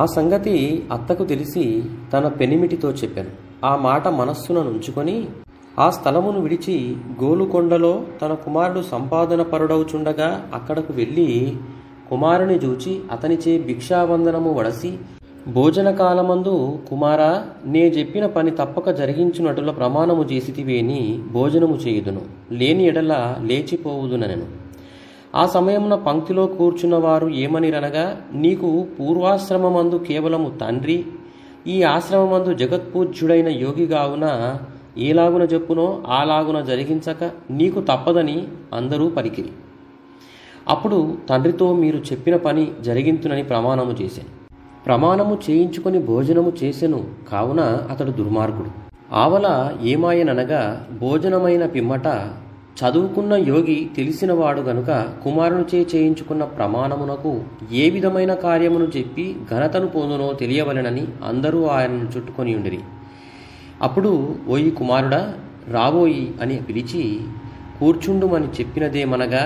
ఆ సంగతి అత్తకు తెలిసి తన పెనిమిటితో చెప్పాను. ఆ మాట మనస్సున నుంచుకొని ఆ స్థలమును విడిచి గోలుకొండలో తన కుమారుడు సంపాదన పరుడవుచుండగా అక్కడకు వెళ్ళి కుమారుని చూచి అతనిచే భిక్షావందనము వడసి, భోజనకాలమందు కుమారా, నే చెప్పిన పని తప్పక జరిగించునటుల ప్రమాణము చేసితివేని భోజనము చేయుదును, లేని ఎడల లేచిపోవుదునెను. ఆ సమయమున పంక్తిలో కూర్చున్నవారు ఏమనిరనగా, నీకు పూర్వాశ్రమమందు కేవలము తండ్రి, ఈ ఆశ్రమమందు జగత్పూజ్యుడైన యోగిగావున ఏలాగున చెప్పునో అలాగున జరిగించక నీకు తప్పదని అందరూ పలికిరి. అప్పుడు తండ్రితో మీరు చెప్పిన పని జరిగింతునని ప్రమాణము చేశాను. ప్రమాణము చేయించుకొని భోజనము చేసెను. కావున అతడు దుర్మార్గుడు. ఆవల ఏమాయననగా భోజనమైన పిమ్మట చదువుకున్న యోగి తెలిసినవాడు గనుక కుమారునిచే చేయించుకున్న ప్రమాణమునకు ఏ విధమైన కార్యమును చెప్పి ఘనతను పొందునో తెలియవలెనని అందరూ ఆయనను చుట్టుకొని ఉండిరి. అప్పుడు ఓయి కుమారుడా రాబోయి అని పిలిచి కూర్చుండుమని చెప్పినదేమనగా,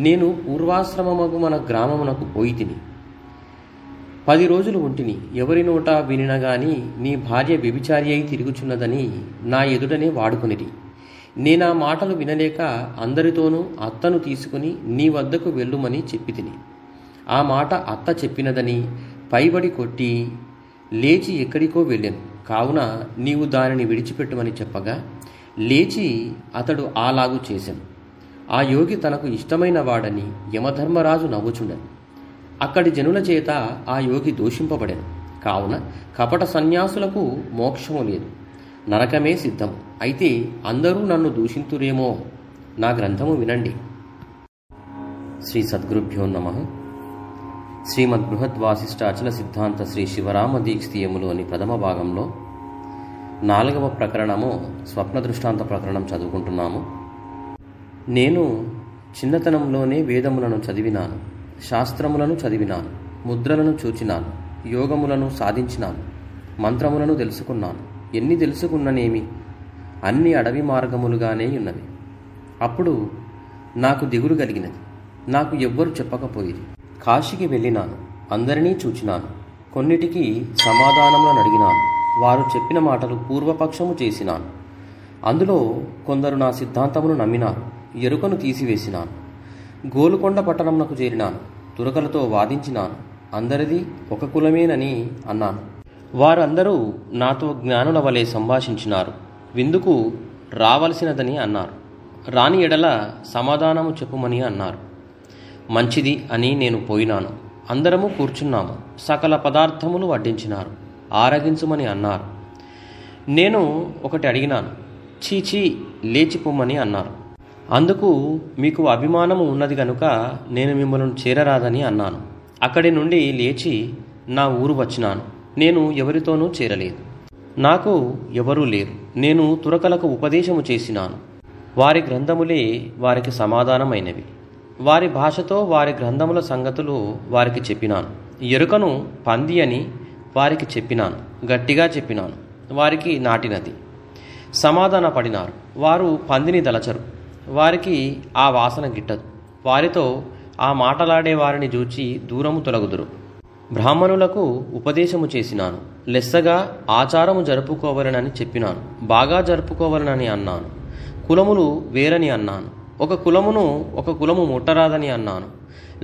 నేను పూర్వాశ్రమమగు మన గ్రామమునకు పోయి తిని 10 రోజులు ఉంటిని. ఎవరి నోట వినినగాని నీ భార్య వ్యభిచారి అయి తిరుగుచున్నదని నా ఎదుటనే వాడుకొనిరి. నేనా మాటలు వినలేక అందరితోనూ అత్తను తీసుకుని నీ వద్దకు వెళ్ళుమని చెప్పి తిని. ఆ మాట అత్త చెప్పినదని పైబడి కొట్టి లేచి ఎక్కడికో వెళ్ళాను. కావున నీవు దానిని విడిచిపెట్టమని చెప్పగా లేచి అతడు అలాగు చేశాను. ఆ యోగి తనకు ఇష్టమైన వాడని యమధర్మరాజు నవ్వుచుండెను. అక్కడి జనుల చేత ఆ యోగి దూషింపబడెను. కావున కపట సన్యాసులకు మోక్షము లేదు, నరకమే సిద్ధం. అయితే అందరూ నన్ను దూషింతురేమో. నా గ్రంథము వినండి. శ్రీ సద్గురుభ్యో నమః. శ్రీమద్ బృహద్వాసిష్ట అచల సిద్ధాంత శ్రీ శివరామ దీక్షితీయములోని ప్రథమ భాగంలో 4వ ప్రకరణము స్వప్న దృష్టాంత ప్రకరణం చదువుకుంటున్నాము. నేను చిన్నతనంలోనే వేదములను చదివినాను, శాస్త్రములను చదివినాను, ముద్రలను చూచినాను, యోగములను సాధించినాను, మంత్రములను తెలుసుకున్నాను. ఎన్ని తెలుసుకున్ననేమి, అన్ని అడవి మార్గములుగానే ఉన్నవి. అప్పుడు నాకు దిగులు కలిగినది. నాకు ఎవ్వరు చెప్పకపోయేది. కాశీకి వెళ్ళినాను, అందరినీ చూచినాను, కొన్నిటికి సమాధానములను అడిగినాను. వారు చెప్పిన మాటలు పూర్వపక్షము చేసినాను. అందులో కొందరు నా సిద్ధాంతమును నమ్మినారు. ఎరుకను తీసివేసినాను. గోలుకొండ పట్టణమునకు చేరినాను. తురకలతో వాదించినాను. అందరిది ఒక కులమేనని అన్నాను. వారందరూ నాతో జ్ఞానుల వలె సంభాషించినారు. విందుకు రావలసినదని అన్నారు. రాని ఎడల సమాధానము చెప్పుమని అన్నారు. మంచిది అని నేను పోయినాను. అందరము కూర్చున్నాము. సకల పదార్థములు వడ్డించినారు. ఆరగించుమని అన్నారు. నేను ఒకటి అడిగినాను. చీచీ లేచిపోమని అన్నారు. అందుకు మీకు అభిమానము ఉన్నది గనుక నేను మిమ్మల్ని చేరరాదని అన్నాను. అక్కడి నుండి లేచి నా ఊరు వచ్చినాను. నేను ఎవరితోనూ చేరలేదు. నాకు ఎవరూ లేరు. నేను తురకలకు ఉపదేశము చేసినాను. వారి గ్రంథములే వారికి సమాధానమైనవి. వారి భాషతో వారి గ్రంథముల సంగతులు వారికి చెప్పినాను. ఎరుకను పంది అని వారికి చెప్పినాను. గట్టిగా చెప్పినాను. వారికి నాటినది. సమాధాన పడినారు. వారు పందిని దలచరు. వారికి ఆ వాసన గిట్టదు. వారితో ఆ మాటలాడే వారిని చూచి దూరము తొలగుదురు. బ్రాహ్మణులకు ఉపదేశము చేసినాను. లెస్సగా ఆచారము జరుపుకోవాలనని చెప్పినాను. బాగా జరుపుకోవాలనని అన్నాను. కులములు వేరని అన్నాను. ఒక కులమును ఒక కులము ముట్టరాదని అన్నాను.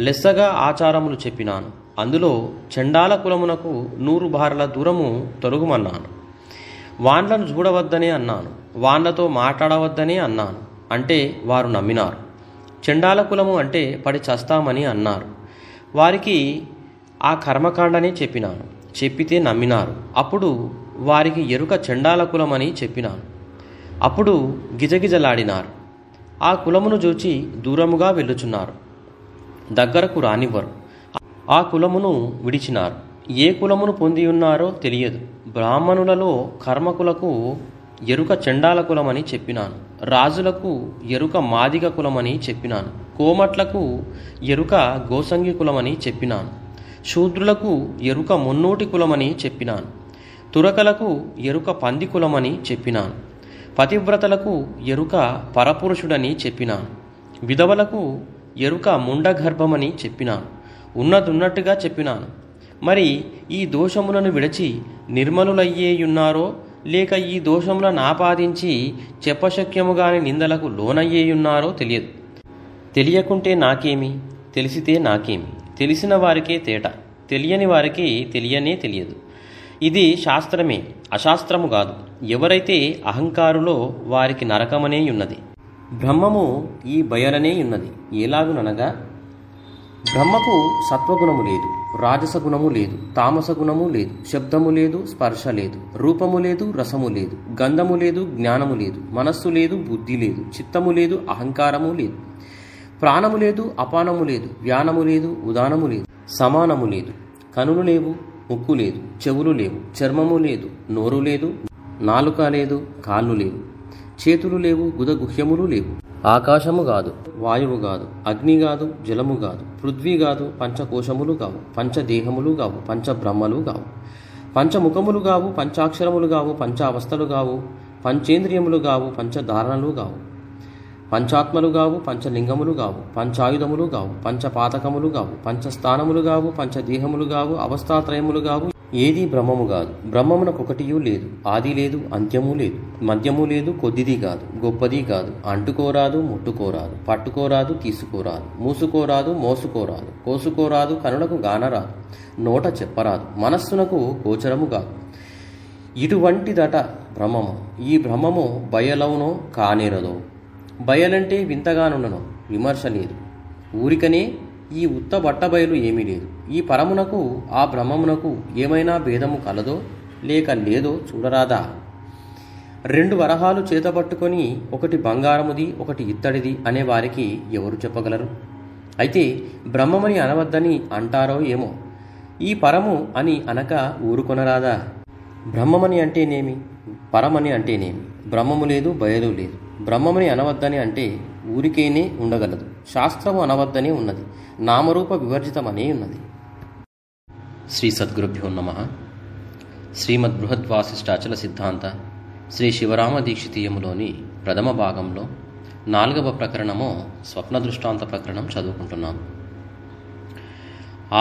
లెస్సగా ఆచారములు చెప్పినాను. అందులో చండాల కులమునకు 100 బారల దూరము తొలగుమన్నాను. వాండ్లను చూడవద్దనే అన్నాను. వాండ్లతో మాట్లాడవద్దనే అన్నాను. అంటే వారు నమ్మినారు. చండాల కులము అంటే పడి చస్తామని అన్నారు. వారికి ఆ కర్మకాండనే చెప్పినాను. చెప్పితే నమ్మినారు. అప్పుడు వారికి ఎరుక చండాల కులమని చెప్పినాను. అప్పుడు గిజగిజలాడినారు. ఆ కులమును చూచి దూరముగా వెళ్ళుచున్నారు. దగ్గరకు రానివ్వరు. ఆ కులమును విడిచినారు. ఏ కులమును పొంది ఉన్నారో తెలియదు. బ్రాహ్మణులలో కర్మకులకు ఎరుక చండాల కులమని చెప్పినాను. రాజులకు ఎరుక మాదిగ కులమని చెప్పినాను. కోమట్లకు ఎరుక గోసంగి కులమని చెప్పినాను. శూద్రులకు ఎరుక మున్నోటి కులమని చెప్పినాను. తురకలకు ఎరుక పంది కులమని చెప్పినాను. పతివ్రతలకు ఎరుక పరపురుషుడని చెప్పినాను. విధవలకు ఎరుక ముండగర్భమని చెప్పినాను. ఉన్నదున్నట్టుగా చెప్పినాను. మరి ఈ దోషములను విడిచి నిర్మలులయ్యేయున్నారో లేక ఈ దోషములను ఆపాదించి చెప్పశక్యముగాని నిందలకు లోనయ్యేయున్నారో తెలియదు. తెలియకుంటే నాకేమి, తెలిసితే నాకేమి. తెలిసిన వారికే తేట, తెలియని వారికి తెలియనే తెలియదు. ఇది శాస్త్రమే, అశాస్త్రము కాదు. ఎవరైతే అహంకారులో వారికి నరకమనే ఉన్నది. బ్రహ్మము ఈ బయలనే ఉన్నది. ఎలాగుననగా బ్రహ్మకు సత్వగుణము లేదు, రాజసగుణము లేదు, తామసగుణము లేదు, శబ్దము లేదు, స్పర్శ లేదు, రూపము లేదు, రసము లేదు, గంధము లేదు, జ్ఞానము లేదు, మనస్సు లేదు, బుద్ధి లేదు, చిత్తము లేదు, అహంకారము లేదు, ప్రాణము లేదు, అపానము లేదు, వ్యానము లేదు, ఉదానము లేదు, సమానము లేదు, కనులు లేవు, ముక్కు లేదు, చెవులు లేవు, చర్మము లేదు, నోరు లేదు, నాలుక లేదు, కాళ్ళు లేవు, చేతులు లేవు, గుదగుహ్యములు లేవు, ఆకాశము కాదు, వాయువు కాదు, అగ్ని కాదు, జలము కాదు, పృథ్వీ కాదు, పంచకోశములు కావు, పంచదేహములు కావు, పంచబ్రహ్మలు కావు, పంచముఖములు కావు, పంచాక్షరములు కావు, పంచావస్థలు కావు, పంచేంద్రియములు కావు, పంచధారణలు కావు, పంచాత్మలు కావు, పంచలింగములు కావు, పంచాయుధములు కావు, పంచపాతకములు కావు, పంచస్థానములు కావు, పంచదేహములు కావు, అవస్థాత్రయములు కావు, ఏది బ్రహ్మము కాదు. బ్రహ్మమునకొకటియూ లేదు, ఆది లేదు, అంత్యము లేదు, మధ్యము లేదు, కొద్దిది కాదు, గొప్పది కాదు, అంటుకోరాదు, ముట్టుకోరాదు, పట్టుకోరాదు, తీసుకోరాదు, మూసుకోరాదు, మోసుకోరాదు, కోసుకోరాదు, కనులకు గానరాదు, నోట చెప్పరాదు, మనస్సునకు గోచరము కాదు. ఇటువంటిదట బ్రహ్మము. ఈ బ్రహ్మము బయలవునో కానేరదో. బయలంటే వింతగానుండను, విమర్శ లేదు. ఊరికనే ఈ ఉత్త బట్టబయలు ఏమీ లేదు. ఈ పరమునకు ఆ బ్రహ్మమునకు ఏమైనా భేదము కలదో లేక లేదో చూడరాదా? 2 వరహాలు చేతపట్టుకొని ఒకటి బంగారముది ఒకటి ఇత్తడిది అనేవారికి ఎవరు చెప్పగలరు? అయితే బ్రహ్మమని అనవద్దని అంటారో ఏమో. ఈ పరము అని అనక ఊరుకొనరాదా? బ్రహ్మమని అంటేనేమి, పరమని అంటేనేమి? బ్రహ్మము లేదు, బయలు లేదు. బ్రహ్మమని అనవద్దని అంటే ఊరికేనే ఉండగలదు. శాస్త్రము అనవద్దనే ఉన్నది, నామరూప వివర్జితమనే ఉన్నది. శ్రీ సద్గురుభ్యో నమః. శ్రీమద్ బృహద్వాసిష్టాచల సిద్ధాంత శ్రీ శివరామ దీక్షితీయములోని ప్రథమ భాగంలో 4వ ప్రకరణము స్వప్న దృష్టాంత ప్రకరణం చదువుకుంటున్నాం.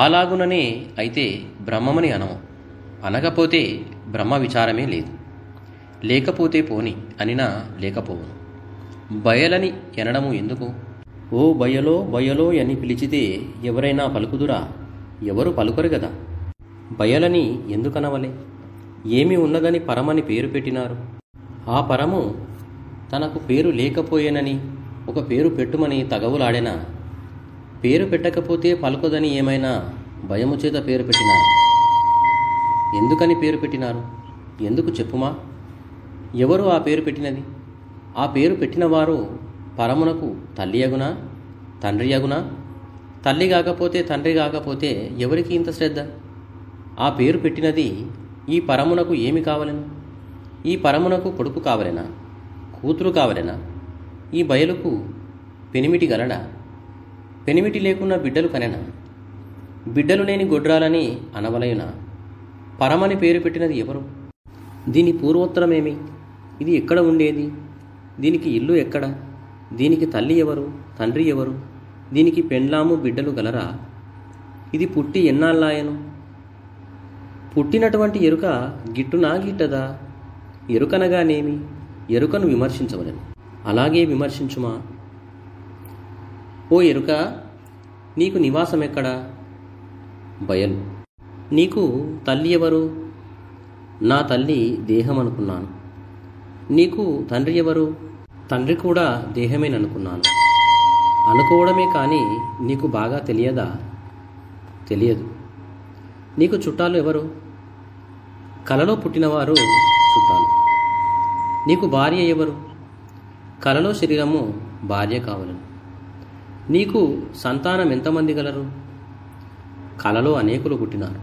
అలాగుననే అయితే బ్రహ్మమని అనము, అనకపోతే బ్రహ్మ విచారమే లేదు. లేకపోతే పోని అనినా లేకపోవును. బయలని ఎనడము ఎందుకు? ఓ బయలో బయలో అని పిలిచితే ఎవరైనా పలుకుదురా? ఎవరు పలుకరు గదా. బయలని ఎందుకనవలే? ఏమి ఉన్నదని పరమని పేరు పెట్టినారు. ఆ పరము తనకు పేరు లేకపోయేనని ఒక పేరు పెట్టుమని తగవులాడెనా? పేరు పెట్టకపోతే పలుకదని ఏమైనా భయము చేత పేరు పెట్టినారు? ఎందుకని పేరు పెట్టినారు? ఎందుకు చెప్పుమా? ఎవరు ఆ పేరు పెట్టినది? ఆ పేరు పెట్టినవారు పరమునకు తల్లి అగునా, తండ్రి అగునా? తల్లి కాకపోతే తండ్రి కాకపోతే ఎవరికి ఇంత శ్రద్ధ? ఆ పేరు పెట్టినది ఈ పరమునకు ఏమి కావలెను? ఈ పరమునకు కొడుకు కావలెనా, కూతురు కావలెనా? ఈ బయలుకు పెనిమిటి గలడా? పెనిమిటి లేకున్న బిడ్డలు కనెనా? బిడ్డలు లేని గొడ్రాలని అనవలయునా? పరమని పేరు పెట్టినది ఎవరు? దీని పూర్వోత్తరమేమి? ఇది ఎక్కడ ఉండేది? దీనికి ఇల్లు ఎక్కడ? దీనికి తల్లి ఎవరు, తండ్రి ఎవరు? దీనికి పెండ్లాము బిడ్డలు గలరా? ఇది పుట్టి ఎన్నాళ్ళాయను? పుట్టినటువంటి ఎరుక గిట్టునా గిట్టదా? ఎరుకనగానేమి? ఎరుకను విమర్శించవలెను. అలాగే విమర్శించుమా. ఓ ఎరుక, నీకు నివాసమెక్కడా? బయలు. నీకు తల్లి ఎవరు? నా తల్లి దేహం అనుకున్నాను. నీకు తండ్రి ఎవరు? తండ్రి కూడా దేహమేననుకున్నాను. అనుకోవడమే కానీ నీకు బాగా తెలియదా? తెలియదు. నీకు చుట్టాలు ఎవరు? కలలో పుట్టినవారు చుట్టాలు. నీకు భార్య ఎవరు? కలలో శరీరము భార్య కావలను. నీకు సంతానం ఎంతమంది గలరు? కలలో అనేకులు పుట్టినారు.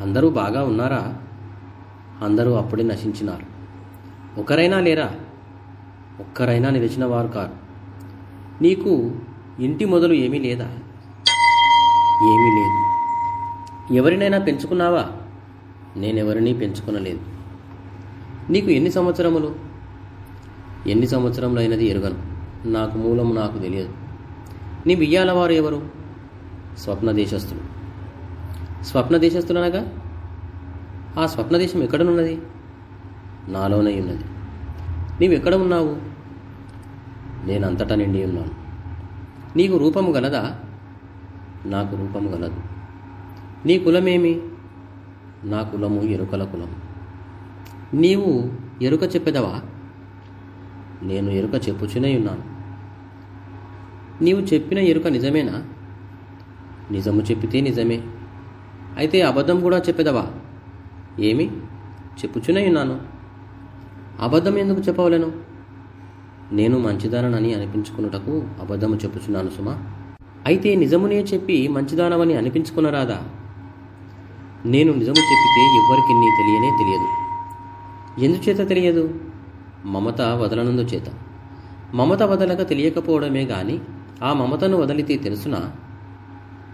అందరూ బాగా ఉన్నారా? అందరూ అప్పుడే నశించినారు. ఒకరైనా లేరా? ఒక్కరైనా నిలిచిన వారు కారు. నీకు ఇంటి మొదలు ఏమీ లేదా? ఏమీ లేదు. ఎవరినైనా పెంచుకున్నావా? నేనెవరినీ పెంచుకునలేదు. నీకు ఎన్ని సంవత్సరములు? ఎన్ని సంవత్సరములు అయినది ఎరుగను. నాకు మూలము నాకు తెలియదు. నీ బియ్యాలవారు ఎవరు? స్వప్నదేశస్థులు. స్వప్నదేశస్థులనగా ఆ స్వప్నదేశం ఎక్కడనున్నది? నాలోనే ఉన్నది. నీవెక్కడ ఉన్నావు? నేనంతటా నిండి ఉన్నాను. నీకు రూపము గలదా? నాకు రూపము గలదు. నీ కులమేమి? నా కులము ఎరుకల కులము. నీవు ఎరుక చెప్పెదవా? నేను ఎరుక చెప్పుచునే ఉన్నాను. నీవు చెప్పిన ఎరుక నిజమేనా? నిజము చెప్పితే నిజమే. అయితే అబద్ధం కూడా చెప్పెదవా? ఏమి? చెప్పుచునే ఉన్నాను. అబద్ధం ఎందుకు చెప్పవలేను? నేను మంచిదానని అనిపించుకున్నటకు అబద్ధము చెప్పుచున్నాను సుమా. అయితే నిజమునే చెప్పి మంచిదానవని అనిపించుకునరాదా? నేను నిజము చెప్పితే ఎవ్వరికి నీ తెలియనే తెలియదు. ఎందుచేత తెలియదు? మమత వదలనందు చేత. మమత వదలక తెలియకపోవడమే గాని ఆ మమతను వదిలితే తెలుసునా?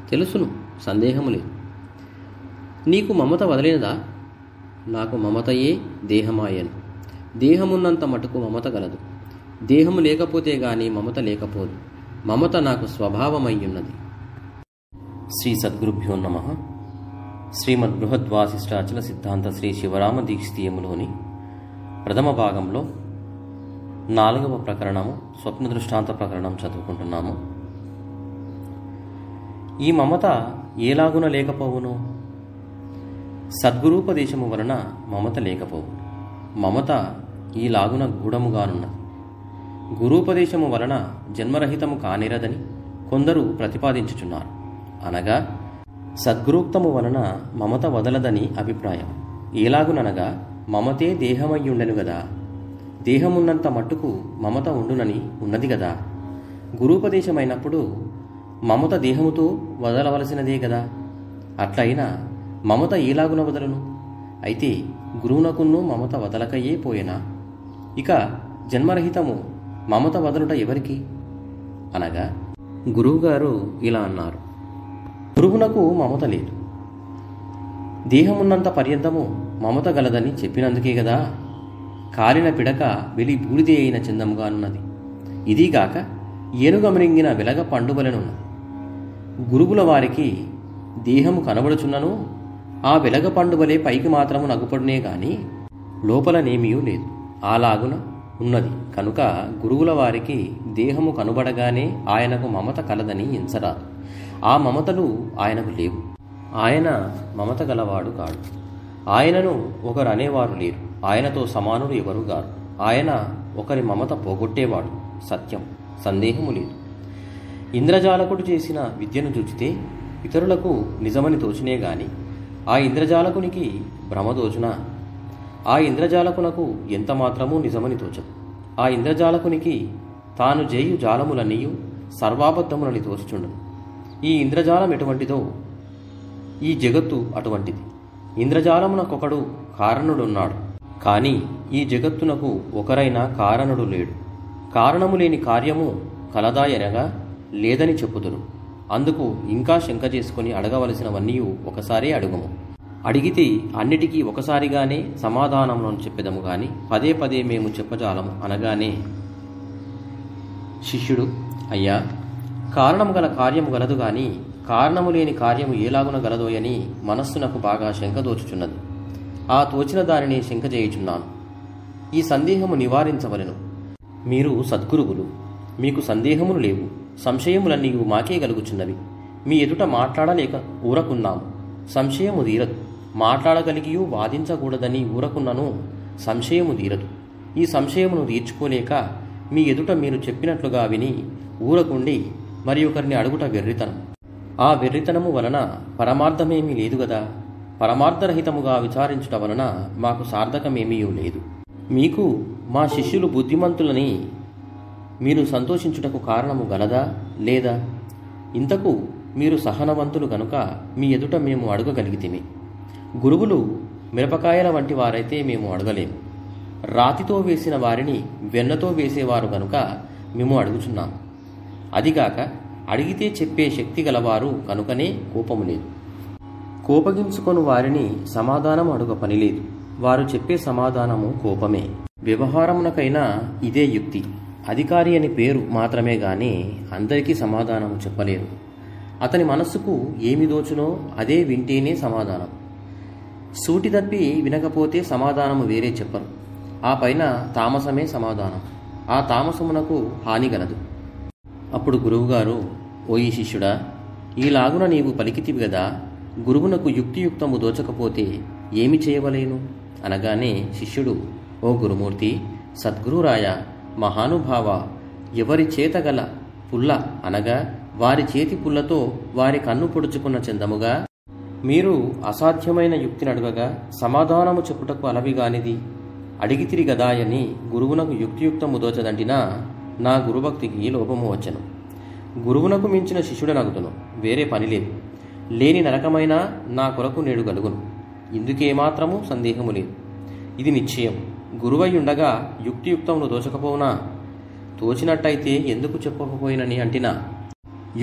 తెలుసును, సందేహము లేదు. నీకు మమత వదిలినదా? నాకు మమతయే దేహమాయను. దేహమున్నంత మటుకు మమత గలదు. దేహము లేకపోతే గాని మమత లేకపోదు. మమత నాకు స్వభావమయ్యున్నది. శ్రీ సద్గురుభ్యో నమః. శ్రీమద్ బృహద్వాసిష్టాచల సిద్ధాంత శ్రీ శివరామ దీక్షితీయములోని ప్రథమ భాగంలో 4వ ప్రకరణము స్వప్న దృష్టాంత ప్రకరణం చదువుకుంటున్నాము. ఈ మమత ఏలాగున లేకపోవును? సద్గురూపదేశము వలన మమత లేకపోవు. మమత ఈలాగున గూఢముగానున్నది. గురూపదేశము వలన జన్మరహితము కానేరదని కొందరు ప్రతిపాదించుచున్నారు. అనగా సద్గురూక్తము వలన మమత వదలదని అభిప్రాయం. ఏలాగుననగా మమతే దేహమయ్యుండెను గదా. దేహమున్నంత మట్టుకు మమత ఉండునని ఉన్నది గదా. గురూపదేశమైనప్పుడు మమత దేహముతో వదలవలసినదే గదా. అట్లయినా మమత ఏలాగున వదలను? అయితే గురువునకును మమత వదలకయే పోయేనా? ఇక జన్మరహితము మమత వదలుట ఎవరికి? అనగా గురువుగారు ఇలా అన్నారు. గురువునకు మమత లేదు. దేహమున్నంత పర్యంతము మమత గలదని చెప్పినందుకే గదా కాలిన పిడక వెలి బూడిదే అయిన చందముగానున్నది. ఇదిగాక ఏనుగమరింగిన వెలగ పండుబలెనున్నది. గురువుల వారికి దేహము కనబడుచున్నను ఆ వెలగ పండుబలే పైకి మాత్రము నగుపడునే గాని లోపలనేమీయూ లేదు. అలాగున ఉన్నది కనుక గురువుల వారికి దేహము కనుబడగానే ఆయనకు మమత కలదని ఎంచరాదు. ఆ మమతలు ఆయనకు లేవు. ఆయన మమత గలవాడు కాడు. ఆయనను ఒకరు అనేవారు లేరు. ఆయనతో సమానుడు ఎవరు గారు. ఆయన ఒకరి మమత పోగొట్టేవాడు. సత్యం, సందేహము లేదు. ఇంద్రజాలకుడు చేసిన విద్యను చూచితే ఇతరులకు నిజమని తోచినే గాని ఆ ఇంద్రజాలకునికి భ్రమదోచునా? ఆ ఇంద్రజాలకునకు ఎంత మాత్రమూ నిజమని తోచదు. ఆ ఇంద్రజాలకునికి తాను జేయు జాలములన్నీయు సర్వాబద్ధములని తోచుచుండును. ఈ ఇంద్రజాలం ఎటువంటిదో ఈ జగత్తు అటువంటిది. ఇంద్రజాలమునకొకడు కారణుడున్నాడు, కాని ఈ జగత్తునకు ఒకరైనా కారణుడు లేడు. కారణము లేని కార్యము కలదాయనగా లేదని చెప్పుదురు. అందుకు ఇంకా శంక చేసుకుని అడగవలసినవన్నీ ఒకసారే అడుగుము. అడిగితే అన్నిటికీ ఒకసారిగానే సమాధానములను చెప్పెదము గాని పదే పదే మేము చెప్పజాలము అనగానే శిష్యుడు, అయ్యా, కారణము గల కార్యము గలదు గాని కారణము లేని కార్యము ఏలాగున గలదోయని మనస్సునకు బాగా శంక దోచుచున్నది. ఆ తోచిన దానిని శంక చేయుచున్నాను. ఈ సందేహము నివారించవలెను. మీరు సద్గురువులు, మీకు సందేహములు లేవు. సంశయములన్నీ మాకే గలుగుచున్నవి. మీ ఎదుట మాట్లాడలేక ఊరకున్నాము. సంశయము తీరదు. మాట్లాడగలిగియూ వాదించకూడదని ఊరకున్నను సంశయము తీరదు. ఈ సంశయమును తీర్చుకోలేక మీ ఎదుట మీరు చెప్పినట్లుగా విని ఊరకుండి మరి ఒకరిని అడుగుట వెర్రితనం. ఆ వెర్రితనము వలన పరమార్థమేమీ లేదు గదా. పరమార్థరహితముగా విచారించుట వలన మాకు సార్థకమేమీ లేదు. మీకు మా శిష్యులు బుద్ధిమంతులని మీరు సంతోషించుటకు కారణము గలదా లేదా? ఇంతకు మీరు సహనవంతులు గనుక మీ ఎదుట మేము అడగగలిగితిమి. గురువులు మిరపకాయల వంటి వారైతే మేము అడగలేము. రాతితో వేసిన వారిని వెన్నతో వేసేవారు గనుక మేము అడుగుచున్నాము. అదిగాక అడిగితే చెప్పే శక్తి గలవారు కనుకనే కోపము లేదు. కోపగించుకొను వారిని సమాధానం అడుగ పనిలేదు. వారు చెప్పే సమాధానము కోపమే. వ్యవహారమునకైనా ఇదే యుక్తి. అధికారి అని పేరు మాత్రమే గాని అందరికీ సమాధానము చెప్పలేరు. అతని మనస్సుకు ఏమి దోచునో అదే వింటేనే సమాధానం. సూటి తప్పి వినకపోతే సమాధానము వేరే చెప్పరు. ఆ పైన తామసమే సమాధానం. ఆ తామసమునకు హాని గలదు. అప్పుడు గురువుగారు, ఓయి శిష్యుడా, ఈలాగున నీవు పలికితివి గదా, గురువునకు యుక్తియుక్తము దోచకపోతే ఏమి చేయవలేను అనగానే శిష్యుడు, ఓ గురుమూర్తి, సద్గురురాయ, మహానుభావ, ఎవరి చేతగల పుల్ల అనగా వారి చేతి పుల్లతో వారి కన్ను పొడుచుకున్న చందముగా మీరు అసాధ్యమైన యుక్తిని అడుగగా సమాధానము చెప్పుటకు అలవిగానిది అడిగితిరి గదాయని గురువునకు యుక్తియుక్తము దోచదంటినా నా గురుభక్తికి లోపము వచ్చను. గురువునకు మించిన శిష్యుడనగుతును. వేరే పని లేదు. లేని నరకమైన నా కొరకు నేడు గలుగును. ఇందుకేమాత్రము సందేహము లేదు. ఇది నిశ్చయం. గురువై ఉండగా యుక్తియుక్తమును దోచకపోవునా? తోచినట్టయితే ఎందుకు చెప్పకపోయినని అంటినా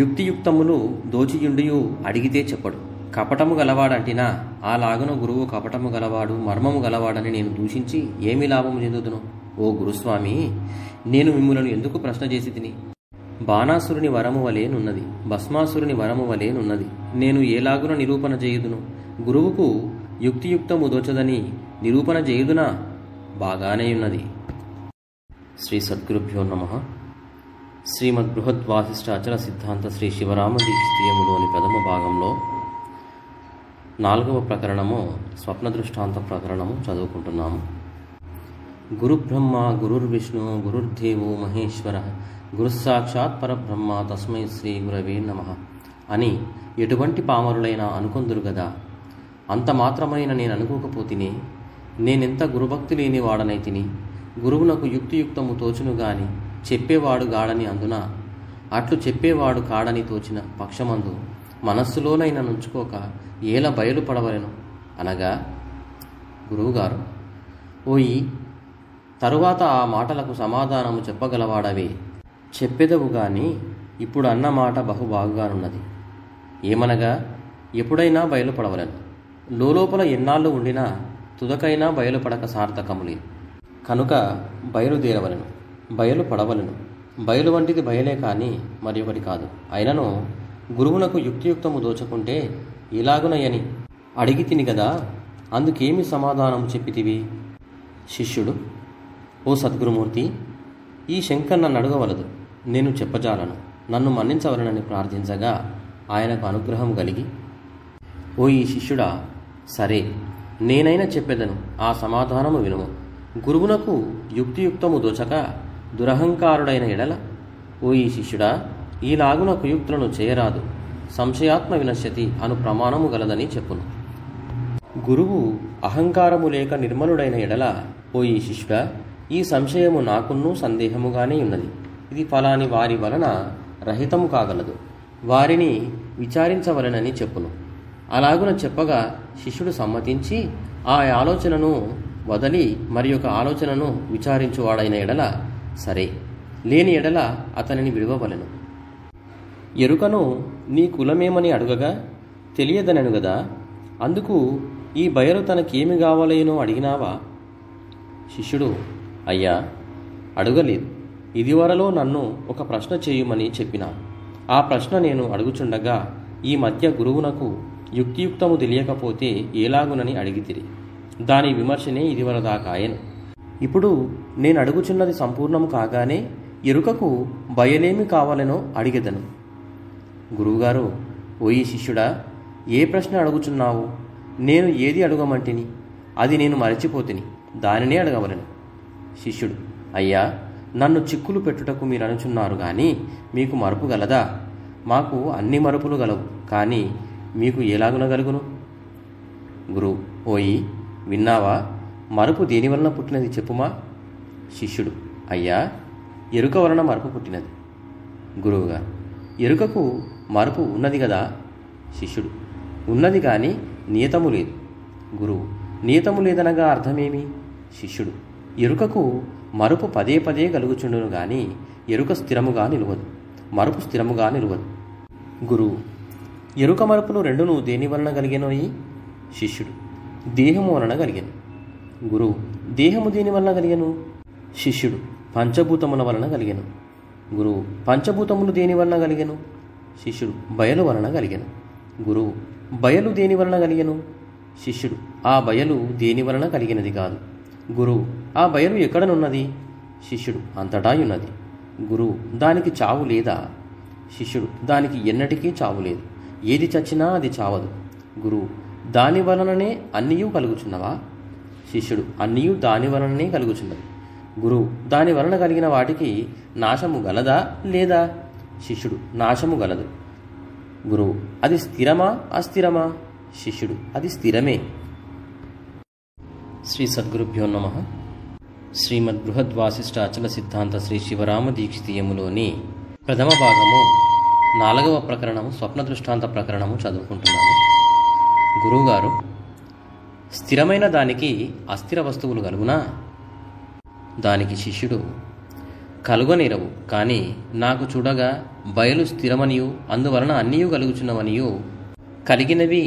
యుక్తియుక్తములు దోచియుండియు అడిగితే చెప్పడు. కపటము గలవాడంటినా ఆ లాగున గురువు కపటము గలవాడు మర్మము గలవాడని నేను దూషించి ఏమి లాభము చెందుదును? ఓ గురుస్వామి, నేను మిమ్ములను ఎందుకు ప్రశ్న చేసి తిని? బాణాసురుని వరము వలేనున్నది, భస్మాసురుని వరము వలేనున్నది. నేను ఏలాగున నిరూపణ చేయుదును? గురువుకు యుక్తియుక్తము దోచదని నిరూపణ చేయుదునా? బాగానే ఉన్నది. శ్రీ సద్గురుభ్యో నమః. శ్రీమద్ బృహద్ వాసిష్ఠ అచల సిద్ధాంత శ్రీ శివరామ దీక్షితీయములోని ప్రథమ భాగంలో 4వ ప్రకరణము స్వప్న దృష్టాంత ప్రకరణము చదువుకుంటున్నాము. గురుబ్రహ్మ గురుర్విష్ణు గురుర్దేవో మహేశ్వర గురుస్సాక్షాత్ పరబ్రహ్మ తస్మై శ్రీ గురవే నమః అని ఎటువంటి పామరులైనా అనుకొందురు గదా. అంత మాత్రమైన నేను అనుకోకపోతిని. నేనెంత గురుభక్తి లేని వాడనైతిని. గురువునకు యుక్తియుక్తము తోచును గాని చెప్పేవాడు గాడని అందున అట్లు చెప్పేవాడు కాడని తోచిన పక్షమందు మనస్సులోనైనా నుంచుకోక ఏల బయలుపడవలెను అనగా, గురువుగారు, ఓయి తరువాత ఆ మాటలకు సమాధానము చెప్పగలవాడవే. చెప్పెదవు గాని ఇప్పుడు అన్న మాట బహు బాగుగానున్నది. ఏమనగా, ఎప్పుడైనా బయలుపడవలను. లోపల ఎన్నాళ్ళు ఉండినా తుదకైనా బయలుపడక సార్థకములే. కనుక బయలుదేరవలను, బయలుపడవలను. బయలు వంటిది బయలే కానీ మరి ఒకటి కాదు. అయినను గురువునకు యుక్తియుక్తము దోచకుంటే ఇలాగునయని అడిగి తిని గదా, అందుకేమి సమాధానము చెప్పితివి? శిష్యుడు, ఓ సద్గురుమూర్తి, ఈ శంకర్ నన్ను అడగవలదు, నేను చెప్పజాలను, నన్ను మన్నించవలనని ప్రార్థించగా ఆయనకు అనుగ్రహం కలిగి, ఓ ఈ శిష్యుడా, సరే నేనైనా చెప్పెదను, ఆ సమాధానము వినుము. గురువునకు యుక్తియుక్తము దోచక దురహంకారుడైన ఎడల, ఓ ఈ శిష్యుడా, ఈలాగున కుయుక్తులను చేయరాదు, సంశయాత్మ వినశ్యతి అను ప్రమాణము గలదని చెప్పును. గురువు అహంకారము లేక నిర్మలుడైన ఎడల, ఓ ఈ శిష్యుడా, ఈ సంశయము నాకున్నూ సందేహముగానే ఉన్నది. ఇది ఫలాని వారి వలన రహితము కాగలదు, వారిని విచారించవలనని చెప్పును. అలాగున చెప్పగా శిష్యుడు సమ్మతించి ఆ ఆలోచనను వదలి మరి ఒక ఆలోచనను విచారించువాడైన ఎడల సరే, లేని ఎడల అతనిని విడవవలెను. ఎరుకను నీ కులమేమని అడుగగా తెలియదనను గదా, అందుకు ఈ బయలు తనకేమి కావాలేనో అడిగినావా? శిష్యుడు, అయ్యా అడుగలేదు. ఇదివరలో నన్ను ఒక ప్రశ్న చేయుమని చెప్పినా. ఆ ప్రశ్న నేను అడుగుచుండగా ఈ మధ్య గురువునకు యుక్తియుక్తము తెలియకపోతే ఏలాగునని అడిగితిరి. దాని విమర్శనే ఇదివరదాకాయను. ఇప్పుడు నేను అడుగుచున్నది సంపూర్ణము కాగానే ఎరుకకు బయలేమి కావాలనో అడిగెదను. గురువుగారు, ఓయి శిష్యుడా, ఏ ప్రశ్న అడుగుచున్నావు? నేను ఏది అడుగమంటిని అది నేను మరచిపోతిని, దానినే అడగవలను. శిష్యుడు, అయ్యా నన్ను చిక్కులు పెట్టుటకు మీరు అనుచున్నారు గాని మీకు మరుపు గలదా? మాకు అన్ని మరుపులు గలవు, కానీ మీకు ఎలాగునగలుగును? గురువు, ఓయి విన్నావా? మరుపు దేనివలన పుట్టినది చెప్పుమా? శిష్యుడు, అయ్యా ఎరుక వలన మరుపు పుట్టినది. గురువుగా, ఎరుకకు మరుపు ఉన్నది కదా? శిష్యుడు, ఉన్నది కానీ నియతము లేదు. గురువు, నియతము లేదనగా అర్థమేమి? శిష్యుడు, ఎరుకకు మరుపు పదే పదే కలుగుచుండును గాని ఎరుక స్థిరముగా నిలువదు, మరుపు స్థిరముగా నిలువదు. గురువు, ఎరుక మరుపును రెండును దేని వలన కలిగెనోయి? శిష్యుడు, దేహము వలన కలిగెను. గురువు, దేహము దేని వలన కలిగెను? శిష్యుడు, పంచభూతముల వలన కలిగెను. గురువు, పంచభూతములు దేని వలన కలిగెను? శిష్యుడు, బయలు వలన కలిగెను. గురువు, బయలు దేని వలన కలిగెను? శిష్యుడు, ఆ బయలు దేని వలన కలిగినది కాదు. గురువు, ఆ బయలు ఎక్కడనున్నది? శిష్యుడు, అంతటా ఉన్నది. గురువు, దానికి చావు లేదా? శిష్యుడు, దానికి ఎన్నటికీ చావు లేదు. ఏది చచ్చినా అది చావదు. గురువు, దాని వలననే అన్నీయూ కలుగుచున్నవా? శిష్యుడు, అన్నీయూ దాని వలననే కలుగుచున్నది. గురువు, దాని వలన కలిగిన వాటికి నాశము గలదా లేదా? శిష్యుడు, నాశము గలదు. గురువు, అది స్థిరమా అస్థిరమా? శిష్యుడు, అది స్థిరమే. శ్రీ సద్గురుభ్యో నమః. శ్రీమద్ బృహద్ వాసిష్ఠ అచల సిద్ధాంత శ్రీ శివరామ దీక్షితీయములోని ప్రథమ భాగము 4వ ప్రకరణము స్వప్న దృష్టాంత ప్రకరణము చదువుకుంటున్నాము. గురువుగారు, స్థిరమైన దానికి అస్థిర వస్తువులు కలుగునా? దానికి శిష్యుడు, కలుగనిరవు. కాని నాకు చూడగా బయలు స్థిరమనియు అందువలన అన్నీయు కలుగుచున్నవనియు కలిగినవి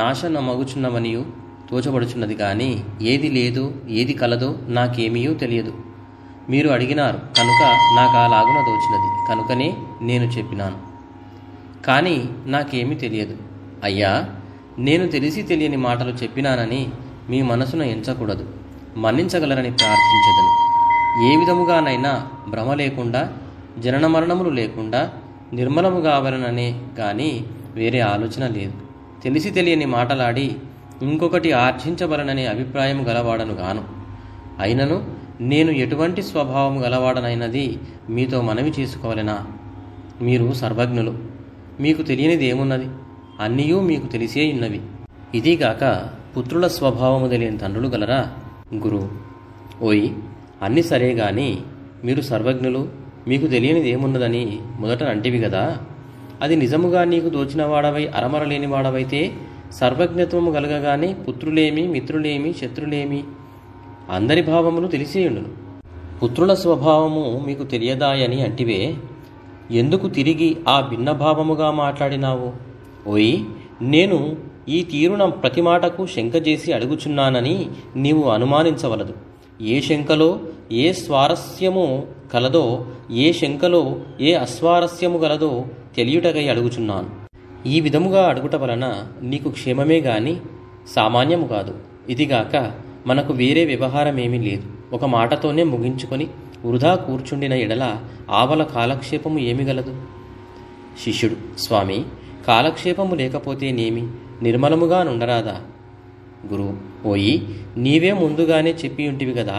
నాశనమగుచున్నవనియు తోచబడుచున్నది. కానీ ఏది లేదో ఏది కలదో నాకేమీయూ తెలియదు. మీరు అడిగినారు కనుక నాకు అలాగున దోచినది కనుకనే నేను చెప్పినాను. కానీ నాకేమీ తెలియదు. అయ్యా, నేను తెలిసి తెలియని మాటలు చెప్పినానని మీ మనసును ఎంచకూడదు. మన్నించగలరని ప్రార్థించదను. ఏ విధముగానైనా భ్రమ లేకుండా జనన మరణములు లేకుండా నిర్మలము కావాలననే కానీ వేరే ఆలోచన లేదు. తెలిసి తెలియని మాటలాడి ఇంకొకటి ఆర్జించవలననే అభిప్రాయం గలవాడను గాను. అయినను నేను ఎటువంటి స్వభావం గలవాడనైనది మీతో మనవి చేసుకోవాలనా? మీరు సర్వజ్ఞులు. మీకు తెలియనిది ఏమున్నది? అన్నీయూ మీకు తెలిసే ఉన్నవి. ఇదిగాక పుత్రుల స్వభావము తెలియని తండ్రులు గలరా? గురు: ఓయ్, అన్ని సరే గాని మీరు సర్వజ్ఞులు, మీకు తెలియనిది ఏమున్నదని మొదట అంటివి గదా. అది నిజముగా నీకు దోచిన వాడవై అరమరలేని వాడవైతే సర్వజ్ఞత్వము కలగగానే పుత్రులేమి మిత్రులేమి శత్రులేమి అందరి భావములు తెలిసేయుండును. పుత్రుల స్వభావము మీకు తెలియదాయని అంటివే, ఎందుకు తిరిగి ఆ భిన్నభావముగా మాట్లాడినావు? ఓయ్, నేను ఈ తీరున ప్రతి మాటకు శంక చేసి అడుగుచున్నానని నీవు అనుమానించవలదు. ఏ శంకలో ఏ స్వారస్యము కలదో, ఏ శంకలో ఏ అస్వారస్యము గలదో తెలియుటకై అడుగుచున్నాను. ఈ విధముగా అడుగుట వలన నీకు క్షేమమే గాని సామాన్యము కాదు. ఇదిగాక మనకు వేరే వ్యవహారమేమీ లేదు. ఒక మాటతోనే ముగించుకొని వృధా కూర్చుండిన ఎడల ఆవల కాలక్షేపము ఏమి గలదు? శిష్యుడు: స్వామి, కాలక్షేపము లేకపోతేనేమి, నిర్మలముగా నుండరాదా? గురువు: ఓయి, నీవే ముందుగానే చెప్పి ఉంటివి కదా,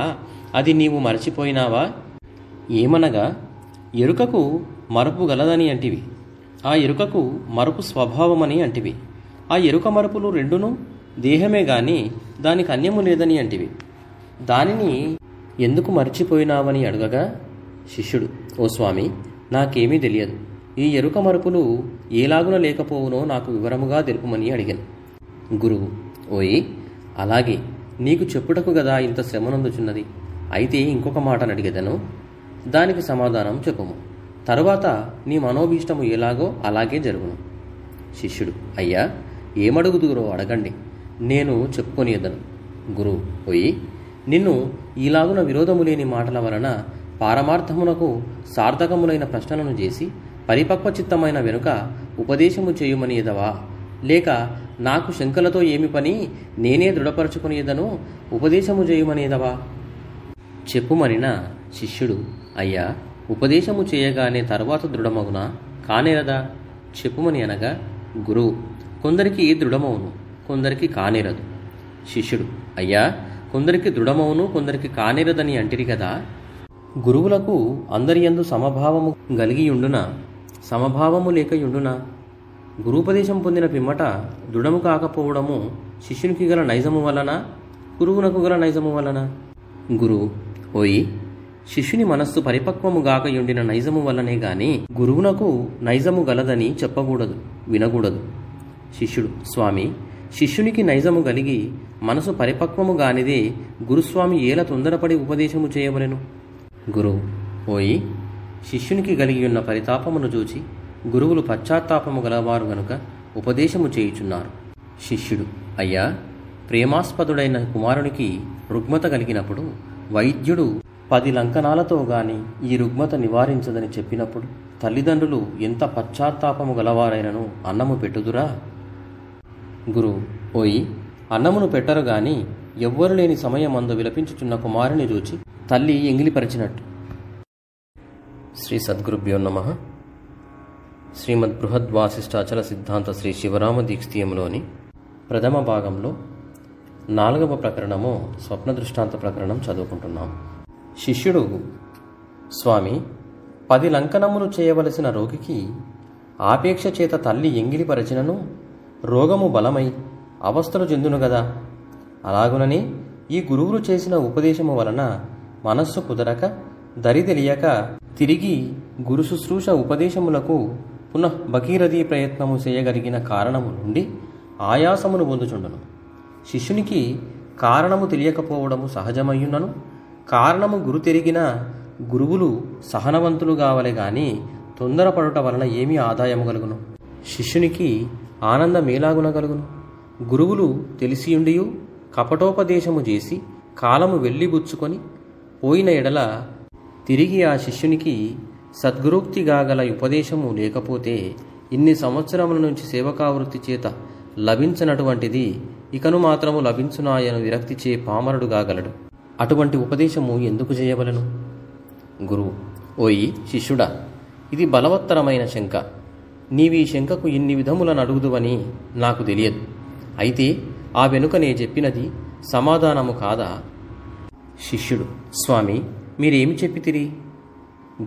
అది నీవు మరచిపోయినావా? ఏమనగా ఎరుకకు మరపు గలదని అంటివి, ఆ ఎరుకకు మరపు స్వభావమని అంటివి. ఆ ఎరుక మరపులు రెండును దేహమే గాని దానికి అన్యము లేదని అంటివి. దానిని ఎందుకు మర్చిపోయినావని అడగగా శిష్యుడు: ఓ స్వామి, నాకేమీ తెలియదు. ఈ ఎరుక మరపులు ఏలాగున లేకపోవునో నాకు వివరముగా తెలుపమని అడిగాను. గురువు: ఓయి, అలాగే నీకు చెప్పుటకు గదా ఇంత శ్రమనందుచున్నది. అయితే ఇంకొక మాటను అడిగేదను, దానికి సమాధానం చెప్పుము. తరువాత నీ మనోభీష్టము ఎలాగో అలాగే జరుగును. శిష్యుడు: అయ్యా, ఏమడుగుదురో అడగండి, నేను చెప్పుకొనియదను. గురువు: ఓయి, నిన్ను ఈలాగున విరోధము లేని మాటల వలన పారమార్థమునకు సార్థకములైన ప్రశ్నలను చేసి పరిపక్వ చిత్తమైన వెనుక ఉపదేశము చేయుమని ఎదవా, లేక నాకు శంకలతో ఏమి పని, నేనే దృఢపరచుకునేదను ఉపదేశము చేయమనేదవా? చెప్పుమనిన శిష్యుడు: అయ్యా, ఉపదేశము చేయగానే తరువాత దృఢమగునా, కానేరదా? చెప్పుమని అనగా గురువు: కొందరికి దృఢమవును, కొందరికి కానేరదు. శిష్యుడు: అయ్యా, కొందరికి దృఢమవును, కొందరికి కానేరదని అంటిరి కదా. గురువులకు అందరియందు సమభావము గలిగియుండునా, సమభావము లేకయుండునా? గురూపదేశం పొందిన పిమ్మట దృఢము కాకపోవడము శిష్యునికి గల నైజము వలన, గురువునకు గల నైజము వలన? గురువు: ఓయి, శిష్యుని మనస్సు పరిపక్వము గాకయుండిన నైజము వల్లనే గాని గురువునకు నైజము గలదని చెప్పకూడదు, వినకూడదు. శిష్యుడు: స్వామి, శిష్యునికి నైజము కలిగి మనసు పరిపక్వము గానిదే గురుస్వామి ఏల తొందరపడి ఉపదేశము చేయవలెను? గురువు: ఓయి, శిష్యునికి కలిగియున్న పరితాపమును చూచి గురువులు పశ్చాత్తాపము గలవారు గనుక ఉపదేశము చేయుచున్నారు. శిష్యుడు: అయ్యా, ప్రేమాస్పదుడైన కుమారునికి రుగ్మత కలిగినప్పుడు వైద్యుడు 10 లంకనాలతో గాని ఈ రుగ్మత నివారించదని చెప్పినప్పుడు తల్లిదండ్రులు ఎంత పశ్చాత్తాపము గలవారైనను అన్నము పెట్టుదురా? గురువు: ఓయి, అన్నమును పెట్టరు గాని ఎవ్వరు లేని సమయమందు విలపించుచున్న కుమారుని చూచి తల్లి ఎంగిలిపరిచినట్టు. శ్రీ సద్గురుభ్యో నమః. శ్రీమద్ బృహద్వాసిష్టాచల సిద్ధాంత శ్రీ శివరామ దీక్షితీయంలోని ప్రథమ భాగంలో 4వ ప్రకరణము స్వప్న దృష్టాంత ప్రకరణం చదువుకుంటున్నాం. శిష్యుడు: స్వామి, 10 లంకనములు చేయవలసిన రోగికి ఆపేక్ష చేత తల్లి ఎంగిలిపరచినను రోగము బలమై అవస్థలు చెందును గదా. అలాగుననే ఈ గురువులు చేసిన ఉపదేశము వలన మనస్సు కుదరక దరి తెలియక తిరిగి గురు శుశ్రూష ఉపదేశములకు పునః భగీరథీ ప్రయత్నము చేయగలిగిన కారణము నుండి ఆయాసమును పొందుచుండును. శిష్యునికి కారణము తెలియకపోవడము సహజమయ్యున్నను కారణము గురు తెరిగిన గురువులు సహనవంతులు కావలే గాని తొందరపడుట వలన ఏమీ ఆదాయము కలుగును? శిష్యునికి ఆనందమేలాగున కలుగును? గురువులు తెలిసియుండియు కపటోపదేశము చేసి కాలము వెళ్ళిబుచ్చుకొని పోయిన ఎడల తిరిగి ఆ శిష్యునికి సద్గురోక్తిగా గల ఉపదేశము లేకపోతే ఇన్ని సంవత్సరముల నుంచి సేవకావృత్తి చేత లభించనటువంటిది ఇకను మాత్రము లభించునాయను విరక్తిచే పామరుడు కాగలడు. అటువంటి ఉపదేశము ఎందుకు చేయవలను? గురువు: ఓయి శిష్యుడా, ఇది బలవత్తరమైన శంక. నీవీ శంకకు ఇన్ని విధములను అడుగుదువని నాకు తెలియదు. అయితే ఆ వెనుక నే చెప్పినది సమాధానము కాదా? శిష్యుడు: స్వామి, మీరేమి చెప్పితిరి?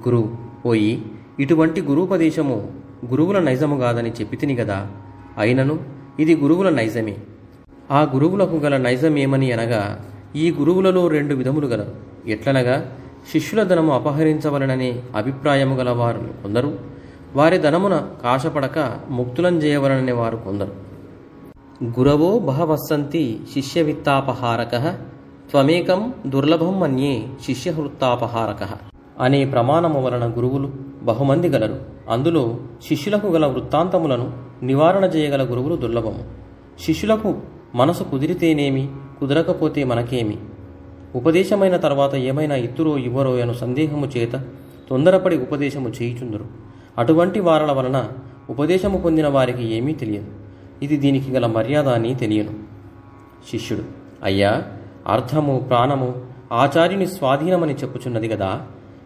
గురువు: ఓయి, ఇటువంటి గురూపదేశము గురువుల నైజము కాదని చెప్పితిని గదా. అయినను ఇది గురువుల నైజమే. ఆ గురువులకు గల నైజమేమని అనగా, ఈ గురువులలో 2 విధములు గలరు. ఎట్లనగా, శిష్యుల ధనము అపహరించవలననే అభిప్రాయము గలవారు కొందరు, వారి ధనమున కాశపడక ముక్తులం చేయవలననే వారు కొందరు. గురవో బహవస్సంతి శిష్యవిత్తాపహారకః త్వమేకం దుర్లభం మన్యే శిష్యహృత్తాపహారకః అనే ప్రమాణము వలన గురువులు బహుమంది గలరు. అందులో శిష్యులకు గల వృత్తాంతములను నివారణ చేయగల గురువులు దుర్లభము. శిష్యులకు మనసు కుదిరితేనేమి, కుదరకపోతే మనకేమి? ఉపదేశమైన తర్వాత ఏమైనా ఇత్తురో ఇవ్వరో అను సందేహము చేత తొందరపడి ఉపదేశము చేయుచుందురు. అటువంటి వారల వలన ఉపదేశము పొందిన వారికి ఏమీ తెలియదు. ఇది దీనికి గల మర్యాద అని తెలియను. శిష్యుడు: అయ్యా, అర్థము ప్రాణము ఆచార్యుని స్వాధీనమని చెప్పుచున్నది గదా.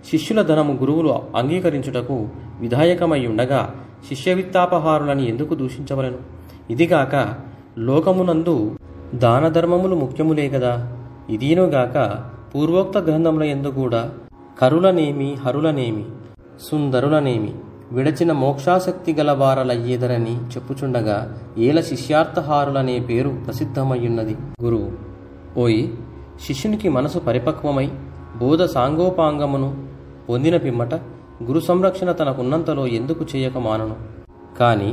శిష్యుల ధనము గురువులు అంగీకరించుటకు విధాయకమై ఉండగా శిష్యవిత్తాపహారులని ఎందుకు దూషించవలను? ఇదిగాక లోకమునందు దానధర్మములు ముఖ్యములే గదా. ఇదీనుగాక పూర్వోక్త గ్రంథముల యందు కూడా కరులనేమి హరులనేమి సుందరులనేమి విడచిన మోక్షాసక్తి గల వారలయ్యేదరని చెప్పుచుండగా ఏల శిష్యార్థహారులనే పేరు ప్రసిద్ధమయ్యున్నది. గురువు: ఓయి, శిష్యునికి మనసు పరిపక్వమై బోధ సాంగోపాంగమును పొందిన పిమ్మట గురు సంరక్షణ తనకున్నంతలో ఎందుకు చేయక మానను? కాని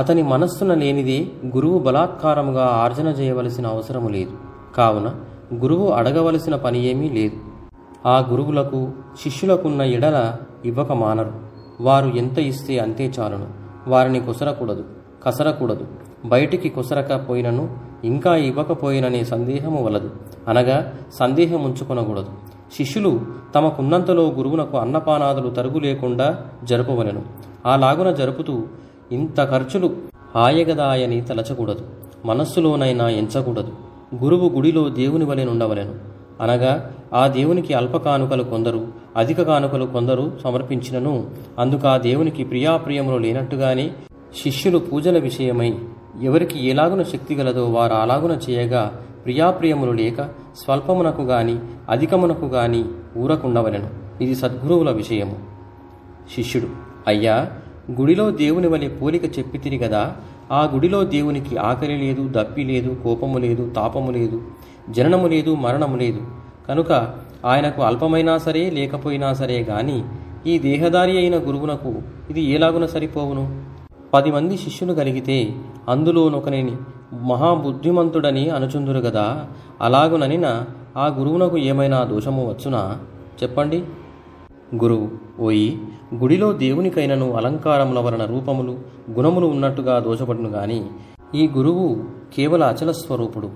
అతని మనస్సున లేనిదే గురువు బలాత్కారముగా ఆర్జన చేయవలసిన అవసరము లేదు. కావున గురువు అడగవలసిన పని ఏమీ లేదు. ఆ గురువులకు శిష్యులకున్న ఎడల ఇవ్వక మానరు. వారు ఎంత ఇస్తే అంతే చాలును. వారిని కొసరకూడదు, కసరకూడదు. బయటికి కొసరక పోయినను ఇంకా ఇవ్వకపోయిననే సందేహము వలదు, అనగా సందేహం ఉంచుకొనకూడదు. శిష్యులు తమకున్నంతలో గురువునకు అన్నపానాదులు తరుగు లేకుండా జరుపవలెను. అలాగున జరుపుతూ ఇంత ఖర్చులు ఆయగదాయని తలచకూడదు, మనస్సులోనైనా ఎంచకూడదు. గురువు గుడిలో దేవుని వలె నుండవలెను. అనగా ఆ దేవునికి అల్ప కానుకలు కొందరు, అధిక కానుకలు కొందరు సమర్పించినను అందుకు ఆ దేవునికి ప్రియాప్రియములు లేనట్టుగానే శిష్యులు పూజల విషయమై ఎవరికి ఎలాగున శక్తి గలదో వారు అలాగున చేయగా ప్రియాప్రియములు లేక స్వల్పమునకు గాని అధికమునకు గాని ఊరకుండవలెను. ఇది సద్గురువుల విషయము. శిష్యుడు: అయ్యా, గుడిలో దేవుని వలె పోలిక చెప్పితిరి గదా. ఆ గుడిలో దేవునికి ఆకలి లేదు, దప్పి లేదు, కోపము లేదు, తాపము లేదు, జననము లేదు, మరణము లేదు. కనుక ఆయనకు అల్పమైనా సరే లేకపోయినా సరే గాని ఈ దేహదారి అయిన గురువునకు ఇది ఏలాగున సరిపోవును? 10 మంది శిష్యులు కలిగితే అందులోనొకనిని మహాబుద్ధిమంతుడని అనుచుందురు గదా. అలాగుననిన ఆ గురువునకు ఏమైనా దోషము వచ్చునా? చెప్పండి. గురువు: ఓయి, గుడిలో దేవునికైనను అలంకారముల వలన రూపములు గుణములు ఉన్నట్టుగా దోషపడును గాని ఈ గురువు కేవల అచల స్వరూపుడు.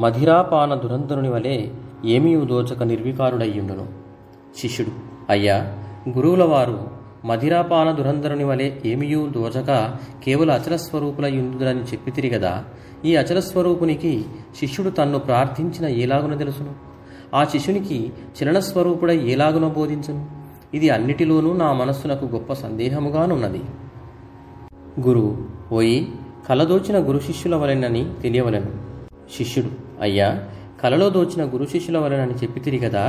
మధిరాపాన దురంధరుని వలె ఏమీ దోచక నిర్వికారుడయ్యుండును. శిష్యుడు: అయ్యా, గురువుల వారు మధిరాపాన దురంధరుని వలె ఏమియూ దోచక కేవల అచలస్వరూపులయ్యుందురని చెప్పితిరి గదా. ఈ అచలస్వరూపునికి శిష్యుడు తన్ను ప్రార్థించిన ఏలాగున తెలుసును? ఆ శిష్యునికి చలనస్వరూపుడై ఏలాగున బోధించును? ఇది అన్నిటిలోనూ నా మనస్సునకు గొప్ప సందేహముగానున్నది. గురువు: ఓయి, కలదోచిన గురు శిష్యుల వలెనని తెలియవలెను. శిష్యుడు: అయ్యా, కలలో దోచిన గురు శిష్యుల వలెనని చెప్పితిరి గదా.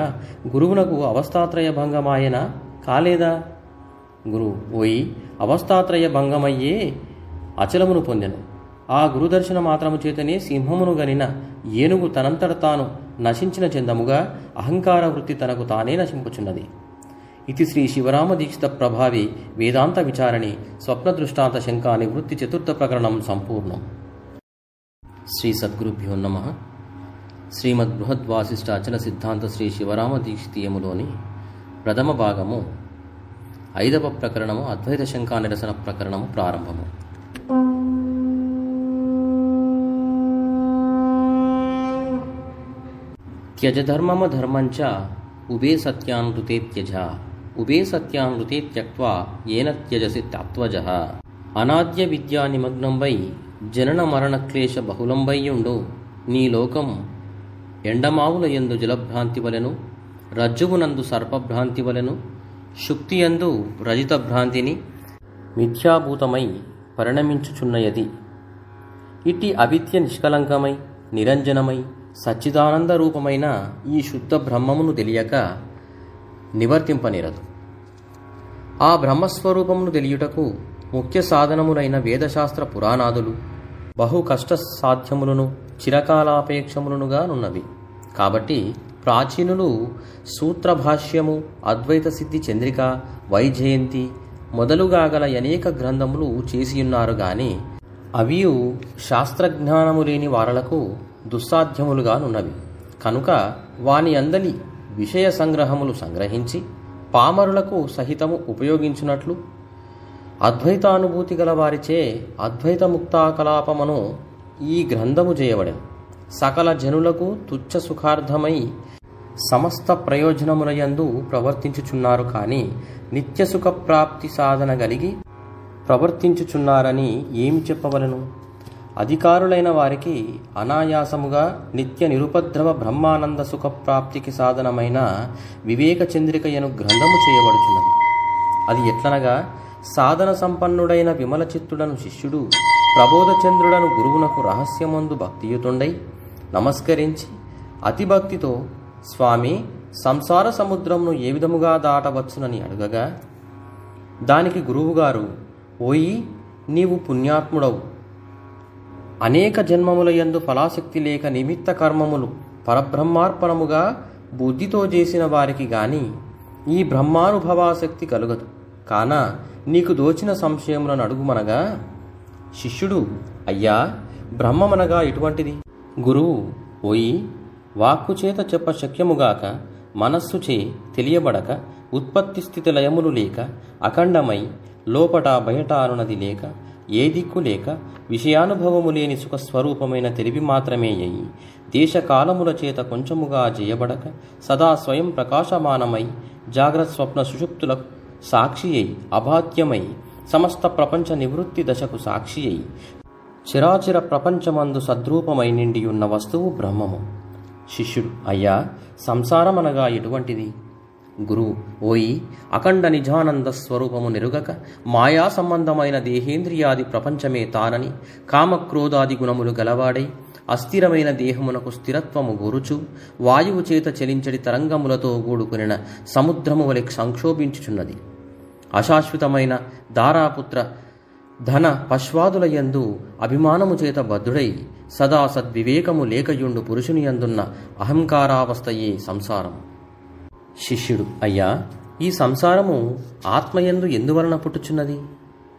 గురువునకు అవస్థాత్రయ భంగమాయనా కాలేదా? గురువు: ఓయి, అవస్థాత్రయ భంగమయ్యే అచలమును పొందెను. ఆ గురుదర్శన మాత్రము చేతనే సింహమును గనిన ఏనుగు తనంతట తాను నశించిన చందముగా అహంకార వృత్తి తనకు తానే నశింపుచున్నది. ఇది శ్రీ శివరామ దీక్షిత ప్రభావి వేదాంత విచారణి స్వప్న దృష్టాంత శంకా నివృత్తి 4వ ప్రకరణం సంపూర్ణం. శ్రీ సద్గురుభ్యో నమః. శ్రీమద్ బృహద్వాసిష్ట అచల సిద్ధాంత శ్రీ శివరామ దీక్షితీయములోని ప్రథమ భాగము 5వ ప్రకరణము అద్వైత శంకా నిరసన ప్రకరణము ప్రారంభము. త్యజ ధర్మమ ధర్మంచ ఉభే సత్యానృతే త్యజ ఉభే సత్యానృతే త్యక్త్వా ఏన త్యజసి తత్వజః. అనాద్య విద్యా నిమగ్నంబై జనన మరణ క్లేశ బహుళంబయ్యుండు నీ లోకం ఎండమావుల యందు జలభ్రాంతి వలెను, రజ్జువునందు సర్పభ్రాంతి వలెను, శుక్తియందు రజిత భ్రాంతిని మిథ్యాభూతమై పరిణమించుచున్నయది. ఇట్టి అవిద్య నిష్కలంకమై నిరంజనమై సచ్చిదానంద రూపమైన ఈ శుద్ధ బ్రహ్మమును తెలియక నివర్తింపనిరదు. ఆ బ్రహ్మస్వరూపమును తెలియుటకు ముఖ్య సాధనములైన వేదశాస్త్ర పురాణాదులు బహు కష్ట సాధ్యములను చిరకాలాపేక్షములనుగా నున్నవి. కాబట్టి ప్రాచీనులు సూత్రభాష్యము, అద్వైత సిద్ధి చంద్రిక, వైజయంతి మొదలుగా గల అనేక గ్రంథములు చేసియున్నారు గాని అవి శాస్త్రజ్ఞానము లేని వారలకు దుస్సాధ్యములుగా నున్నవి. కనుక వాని అందలి విషయ సంగ్రహములు సంగ్రహించి పామరులకు సహితము ఉపయోగించున్నట్లు అద్వైతానుభూతి గల వారిచే అద్వైత ముక్తాకలాపమును ఈ గ్రంథము చేయబడెను. సకల జనులకు తుచ్చ సుఖార్థమై సమస్త ప్రయోజనములయందు ప్రవర్తించుచున్నారు కానీ నిత్య సుఖ ప్రాప్తి సాధన కలిగి ప్రవర్తించుచున్నారని ఏమి చెప్పవలను? అధికారులైన వారికి అనాయాసముగా నిత్య నిరుపద్రవ బ్రహ్మానంద సుఖ ప్రాప్తికి సాధనమైన వివేక చంద్రికయను గ్రంథము చేయబడుచున్నది. అది ఎట్లనగా, సాధన సంపన్నుడైన విమల చిత్తుడను శిష్యుడు ప్రబోధచంద్రుడను గురువునకు రహస్యమందు భక్తియుతుండై నమస్కరించి అతిభక్తితో స్వామి సంసార సముద్రమును ఏ విధముగా దాటవచ్చునని అడుగగా దానికి గురువుగారు, ఓయి నీవు పుణ్యాత్ముడవు, అనేక జన్మములయందు ఫలాశక్తి లేక నిమిత్త కర్మములు పరబ్రహ్మార్పణముగా బుద్ధితో చేసిన వారికి గాని ఈ బ్రహ్మానుభవాసక్తి కలుగదు. కాన నీకు దోచిన సంశయములను అడుగుమనగా శిష్యుడు, అయ్యా బ్రహ్మమనగా ఎటువంటిది? గురువు, ఓయి వాక్కు చేత చెప్ప శక్యముగాక మనస్సుచే తెలియబడక ఉత్పత్తి స్థితి లయములు లేక అఖండమై లోపట బయట అనునది లేక ఏ దిక్కు లేక విషయానుభవము లేని సుఖస్వరూపమైన తెలివి మాత్రమే అయి దేశకాలముల చేత కొంచెముగా చేయబడక సదా స్వయం ప్రకాశమానమై జాగ్రత్త స్వప్న సుషుప్తులకు సాక్షి అయి అబాధ్యమై సమస్త ప్రపంచ నివృత్తి దశకు సాక్షి అయి చిరాచిర ప్రపంచమందు సద్రూపమై నిండియున్న వస్తువు బ్రహ్మము. శిష్యుడు, అయ్యా సంసారమనగా ఎటువంటిది? గురువు, ఓయి అఖండ నిజానంద స్వరూపము నెరుగక మాయా సంబంధమైన దేహేంద్రియాది ప్రపంచమే తానని కామక్రోధాది గుణములు గలవాడై అస్థిరమైన దేహమునకు స్థిరత్వము గోరుచు వాయువు చేత చలించడి తరంగములతో కూడుకునిన సముద్రము వలె సంక్షోభించుచున్నది. అశాశ్వతమైన దారాపుత్ర ధన పశ్వాదులయందు అభిమానము చేత బద్ధుడై సదా సద్వివేకము లేకయుండు పురుషుని యందున్న అహంకారావస్థయే సంసారము. శిష్యుడు, అయ్యా ఈ సంసారము ఆత్మయందు ఎందువలన పుట్టుచున్నది?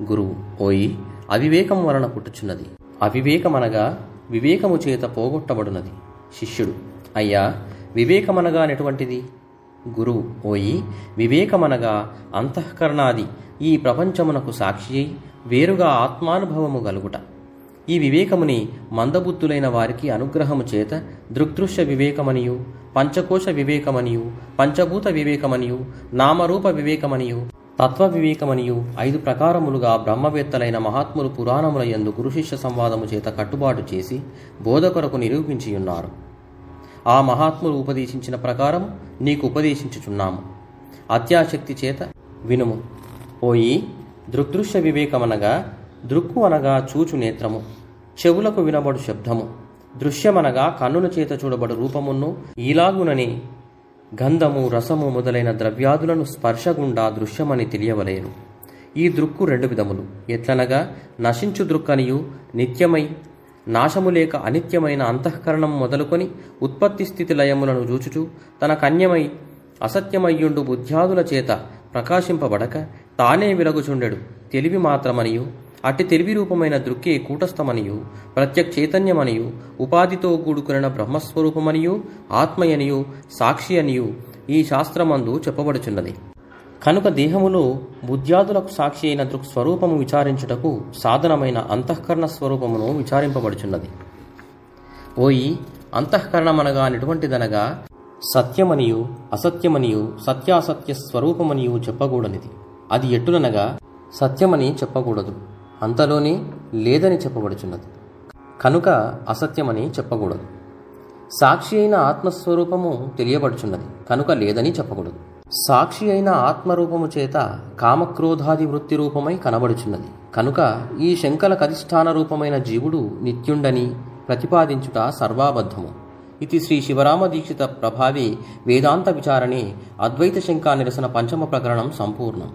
గురువు, ఓయి అవివేకము వలన పుట్టుచున్నది. అవివేకమనగా వివేకము చేత పోగొట్టబడునది. శిష్యుడు, అయ్యా వివేకమనగా నెటువంటిది? గురువు, ఓయి వివేకమనగా అంతఃకరణాది ఈ ప్రపంచమునకు సాక్షి అయి వేరుగా ఆత్మానుభవము గలుగుట. ఈ వివేకముని మందబుద్ధులైన వారికి అనుగ్రహము చేత దృగ్దృశ్య వివేకమనియు పంచకోశ వివేకమనియు పంచభూత వివేకమనియు నామరూప వివేకమనియు తత్వ వివేకమనియు 5 ప్రకారములుగా బ్రహ్మవేత్తలైన మహాత్ములు పురాణముల యందు గురుశిష్య సంవాదము చేత కట్టుబాటు చేసి బోధకొరకు నిరూపించియున్నారు. ఆ మహాత్ములు ఉపదేశించిన ప్రకారం నీకు ఉపదేశించుచున్నాము. అత్యాశక్తి చేత వినుము. ఓయి దృగ్దృశ్య వివేకమనగా దృక్కు అనగా చూచు నేత్రము, చెవులకు వినబడు శబ్దము, దృశ్యమనగా కన్నుల చేత చూడబడు రూపమును ఈలాగునని గంధము రసము మొదలైన ద్రవ్యాదులను స్పర్శగుండా దృశ్యమని తెలియవలేరు. ఈ దృక్కు 2 విధములు. ఎట్లనగా నశించు దృక్కనియు నిత్యమై నాశము లేక అనిత్యమైన అంతఃకరణం మొదలుకొని ఉత్పత్తి స్థితి లయములను చూచుచు తన కన్యమై అసత్యమయ్యుండు బుద్ధ్యాదుల చేత ప్రకాశింపబడక తానే విలగుచుండెడు తెలివి మాత్రమనియు అట్టి తెలివి రూపమైన దృక్కే కూటస్థమనియు ప్రత్యక్ చైతన్యమనియు ఉపాధితో కూడుకున్న బ్రహ్మస్వరూపమనియు ఆత్మయనియు సాక్షి అనియు ఈ శాస్త్రమందు చెప్పబడుచున్నది. కనుక దేహములో బుద్ధ్యాదులకు సాక్షి అయిన దృక్స్వరూపము విచారించుటకు సాధనమైన అంతఃకరణ స్వరూపమును విచారింపబడుచున్నది. ఓయి అంతఃకరణమనగా ఎటువంటిదనగా సత్యమనియు అసత్యమనియు సత్యాసత్య స్వరూపమనియు చెప్పకూడనిది. అది ఎట్టులనగా సత్యమని చెప్పకూడదు, అంతలోనే లేదని చెప్పబడుచున్నది. కనుక అసత్యమని చెప్పకూడదు. సాక్షి అయిన ఆత్మస్వరూపము తెలియబడుచున్నది, కనుక లేదని చెప్పకూడదు. సాక్షి అయిన ఆత్మరూపము చేత కామక్రోధాది వృత్తి రూపమై కనబడుచున్నది, కనుక ఈ శంకలకు అధిష్టాన రూపమైన జీవుడు నిత్యుండని ప్రతిపాదించుట సర్వాబద్ధము. ఇది శ్రీ శివరామ దీక్షిత ప్రభావే వేదాంత విచారణే అద్వైత శంకా నిరసన పంచమ ప్రకరణం సంపూర్ణం.